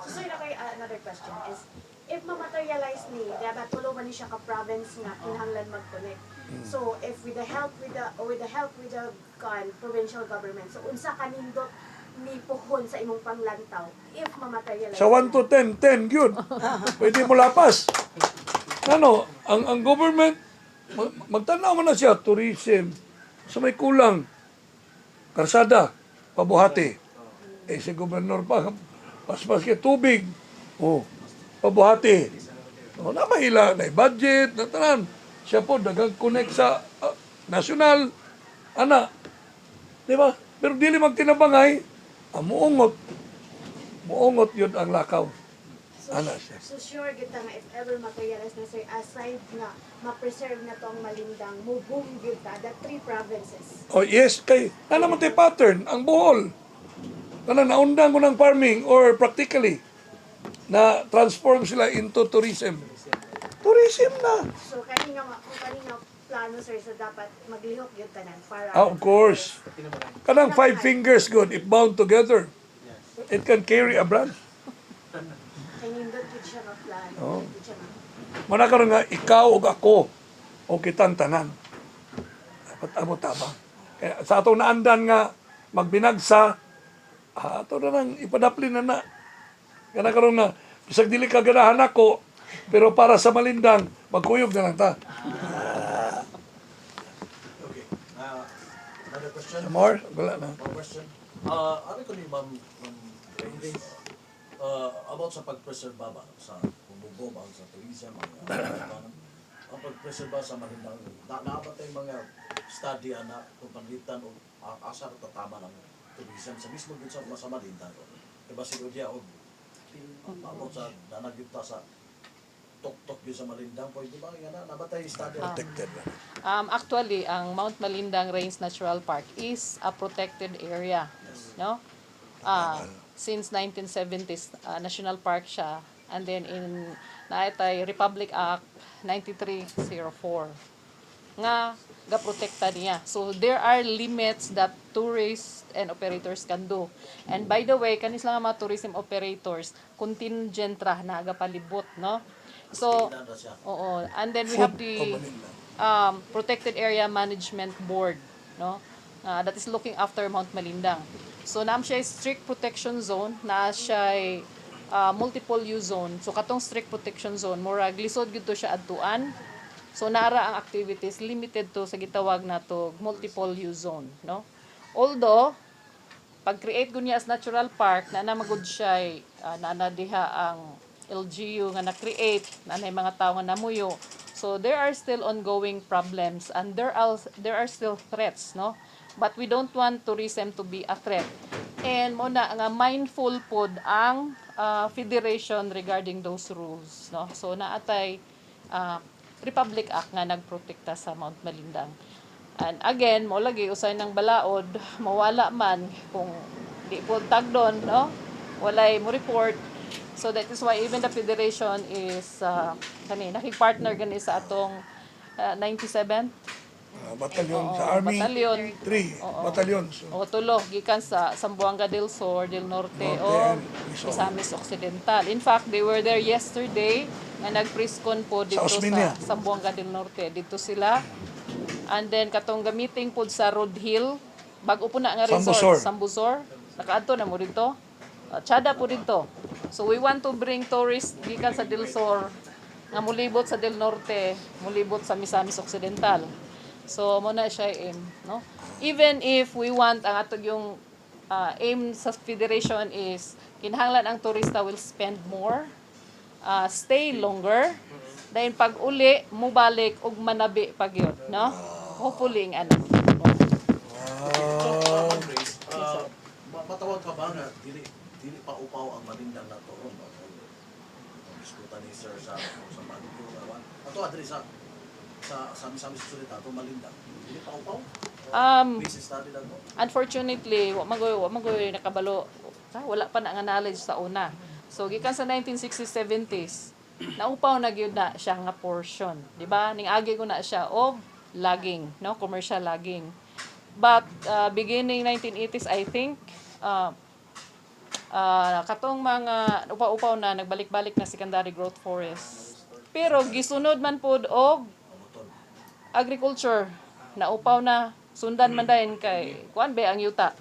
So, sir, another question is, if ma-materialize ni, dapat tulungan ni siya ka-province nga kinahanglan mag-connect. So, if with the help with the provincial government, so unsa kanindot ni puhon sa imong panglantaw if ma-materialize? Sa 1 to 10, 10 yun. Pwede mo lapas. Ano, ang government, magtanaw mo na siya, tourism, sa may kulang, karsada, pabuhati. Si gobernador pa, pas kay tubig, pabuhati. Na mahila, na budget, na tanan. Siya po, dagang connect sa national, di ba? Pero dili magtinabangay, muungot. Muungot yun ang lakaw. Siya. So sure kita nga if ever materialize na sir, aside nga ma-preserve na to ang Malindang, mubong gyud ta the 3 provinces. Oh yes, kay naman tayo pattern, ang Bohol. Naundang ko ng farming or practically na transform sila into tourism. Tourism na. So kanina plano sir, so dapat maglihok gyud tanan para Of course. Kanang 5 fingers good if bound together. It can carry a branch. kanindot gyud siya nga plano. Oh. Gyud siya nga. Manakaroon nga, ikaw o ako o kitang tanan. Dapat amo tabang. Kaya sa atong naandan nga, magbinagsa, ato na nang ipadapli na. Kaya nakaroon na, bisag dili ka ganahan ako, pero para sa Malindang, magkuyog na lang ta. question? More? Wala na. More question? Ano ko ni Ma'am Grace? About sa pag-preserve ba sa bubog, sa tourism, ang pag-preserve sa Malindang, naapatay mga study na kung panlitan o asar tatama ng tourism sa mismo dun sa Malindang. Diba siguro diya o about sa nanagyuta sa tok-tok yun sa Malindang, pwede ba nga nabatay study? Protected. Actually, ang Mount Malindang Range Natural Park is a protected area, no? Since 1970s, national park siya, and then in naitay Republic Act 9304 nga gaprotekta niya. So there are limits that tourists and operators can do. And by the way, kanis lang ang mga tourism operators contingent ra na agapalibot, no? So oo, and then we have the Protected Area Management Board, no? That is looking after Mount Malindang. So naam siya strict protection zone, na siya multiple use zone. So katong strict protection zone, murag lisod gid to siya adtuan. So nara ang activities limited to sa gitawag nato multiple use zone, no? Although pag create gud niya as natural park na magud siya na diha ang LGU nga na-create na mga tawo nga namuyo. So there are still ongoing problems and there are still threats, no? But we don't want tourism to be a threat. And muna nga mindful pod ang federation regarding those rules, no? So naatay Republic Act nga nagprotekta sa Mount Malindang. And again, mo lagi usay ng balaod, mawala man kung di po tagdon, no? Walay mo report. So that is why even the federation is nakipart-partner gani sa atong 97 Batalyon sa Army. Batalyon. 3 batalyon. So, tulo gikan sa Zamboanga del Sur, del Norte Norte o and Misamis Occidental. In fact, they were there yesterday nga nag-press-con po dito Osmeña. sa Zamboanga del Norte. Dito sila. And then katong gamiting po sa Road Hill, bag-o po na nga resort, Sambusor. Nakaadto na mo dito. Tsada po dito. So we want to bring tourists gikan sa Del Sur nga mulibot sa Del Norte, mulibot sa Misamis Occidental. So mo na siya aim, no? Even if we want ang atog yung aim sa federation is kinahanglan ang turista will spend more, stay longer, dahil pag uli mubalik og manabi pag yun, no? Hopefully ang anak. Matawag ka ba nga dili pa upaw ang Malindang na to, no? Diskuta ni sir sa Malindang. Ato adri sa Misamis Occidental to Malindang. Dili pa upaw? Business study lang mo. Unfortunately, wa magoy nakabalo. Wala pa na nga knowledge sa una. So gikan sa 1960s 70s, naupaw na gyud na siya nga portion, di ba? Ning agi ko na siya og logging, no? Commercial logging. But beginning 1980s, I think katong mga upaw-upaw na nagbalik-balik na secondary growth forest. Pero gisunod man pod og agriculture na upaw na sundan man dayon kay kuan ba ang yuta.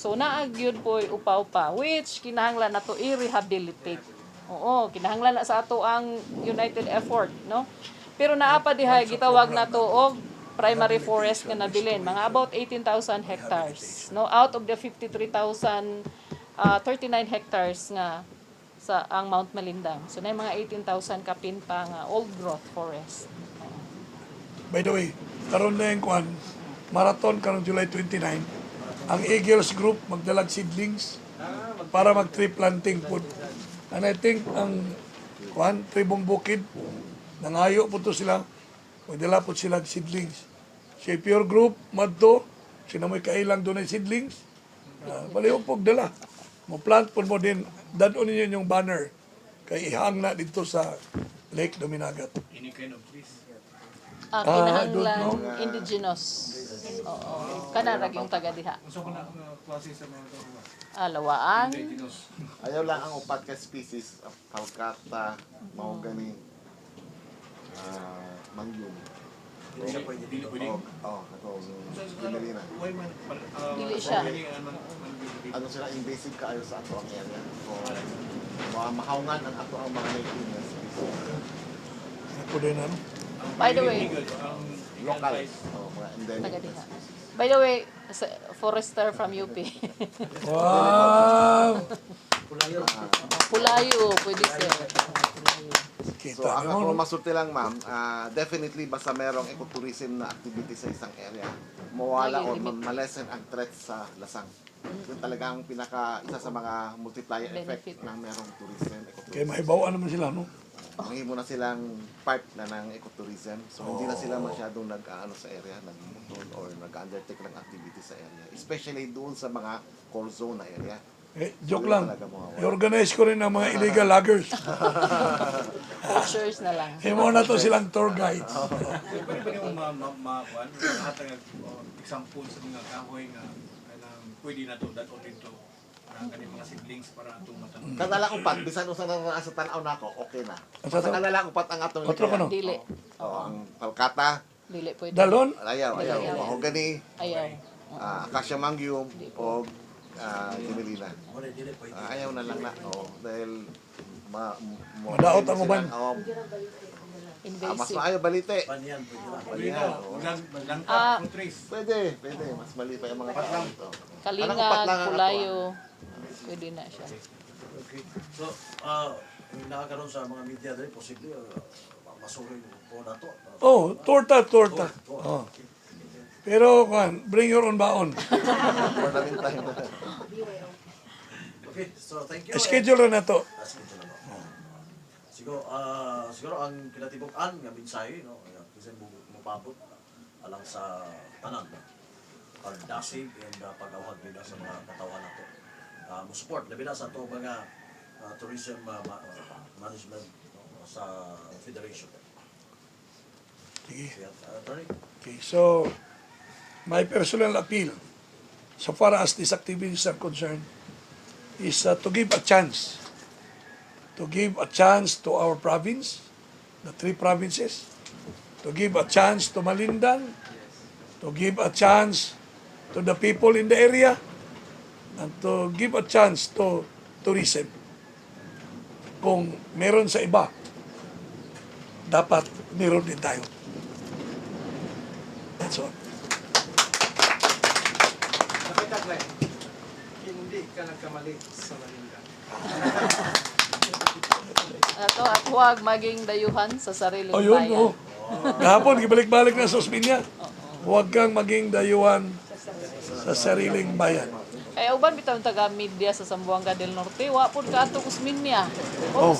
So naagyud po upaw pa which kinahanglan nato i-rehabilitate. Oo, kinahanglan na sa ato ang united effort, no? Pero naa pa diha gitawag nato og primary forest nga nabilin, mga about 18,000 hectares, no? Out of the 53,000 39 hectares nga sa ang Mount Malindang. So na mga 18,000 kapin pa nga old growth forest. by the way, karon na yung kuan, marathon karong July 29. Ang Eagles Group magdalag seedlings para mag-tree planting po. And I think ang kuan, Tribong Bukid, nangayo po to sila. Magdala po sila seedlings. Si Pure Group, madto, sinamoy kailang doon ay seedlings. Baliw po dala. Mo-plant po mo din, dadon ninyo yung banner. Kay ihang na dito sa Lake Dominagat. Any kind of trees. Kinahanglan indigenous. Oo. Kana ra yung taga diha. So kung klase sa mga tao. Lawaan. Indigenous. Ayaw lang ang upat ka species of Calcutta, mahogany, mangyum. Dili pwede. Katong Gimelina. Why man? Dili siya. Ano sila invasive kaayo sa ato ang area. So, mahaungan ang ato ang mga native na species. Ako din ano? By the way, ang local. Mga endemic. Taga diha. By the way, forester from UP. Wow! Pulayo, pwede sir. So, Kita ang mo, ako masulti lang, ma'am, definitely basta merong ecotourism na activity sa isang area, mawala o malesen ang threat sa lasang. Yun talaga ang isa sa mga multiplier Benefit. effect ng merong tourism, kaya ecotourism. mahibawaan naman sila, no? Mahimo na silang part na ng ecotourism. So, hindi na sila masyadong nag-ano sa area, nag-mutol or nag-undertake ng activity sa area. Especially doon sa mga core zone na area. Joke lang. I-organize ko rin ang mga illegal loggers. Poachers na lang. Himo na to silang tour guides. Pwede ba niyong makuhan? Lahat ng example sa mga kahoy nga pwede na to, that on dito. Kani mga siblings para itong matanong. Kadala upat, bisan usa na sa tanaw nako, okay na. Asa to? Kadala upat ang atong Otro ko, no? Dili. ang palkata, Dili pwede. Dalon? ayaw, mahogany, Ayaw. acacia mangium, o gimelina. Wala, dili pwede. Ayaw na lang na, dahil Madaot ang uban. Mas Invasive. maayo balite. Banyan, pwede na. Pwede na, maglangka, fruit trees. Pwede, mas mali pa yung mga patlang. Kalingag, pulayo. Pwede na siya. Okay. So, yung nakakaroon sa mga media dahil, posible, masurin po na to. Oh, torta. Oh. Pero, kan, bring your own baon. For the meantime. Okay, so thank you. Schedule na to. Schedule na. Siguro ang kinatibok-an nga mensahe, no, kasi mupabot alang sa tanan, pagdasig and pag-awhag nila sa mga katawan nato. Mo support labi na sa ato mga tourism management, no, sa federation. Sige. Attorney? Okay, so, my personal appeal, so far as these activities are concerned, is to give a chance. To give a chance to our province, the 3 provinces, to give a chance to Malindan, to give a chance to the people in the area, and to give a chance to tourism. Kung meron sa iba, dapat meron din tayo. That's all. Napitagay, hindi ka nagkamali sa Malinda. Ato at huwag maging dayuhan sa sariling O yun, bayan. oh. Kahapon, ibalik-balik na sa Osminia. Huwag kang maging dayuhan sa sariling bayan. Kaya uban bitaw taga media sa Zamboanga del Norte, wa pud ka atong Usminia. Oh.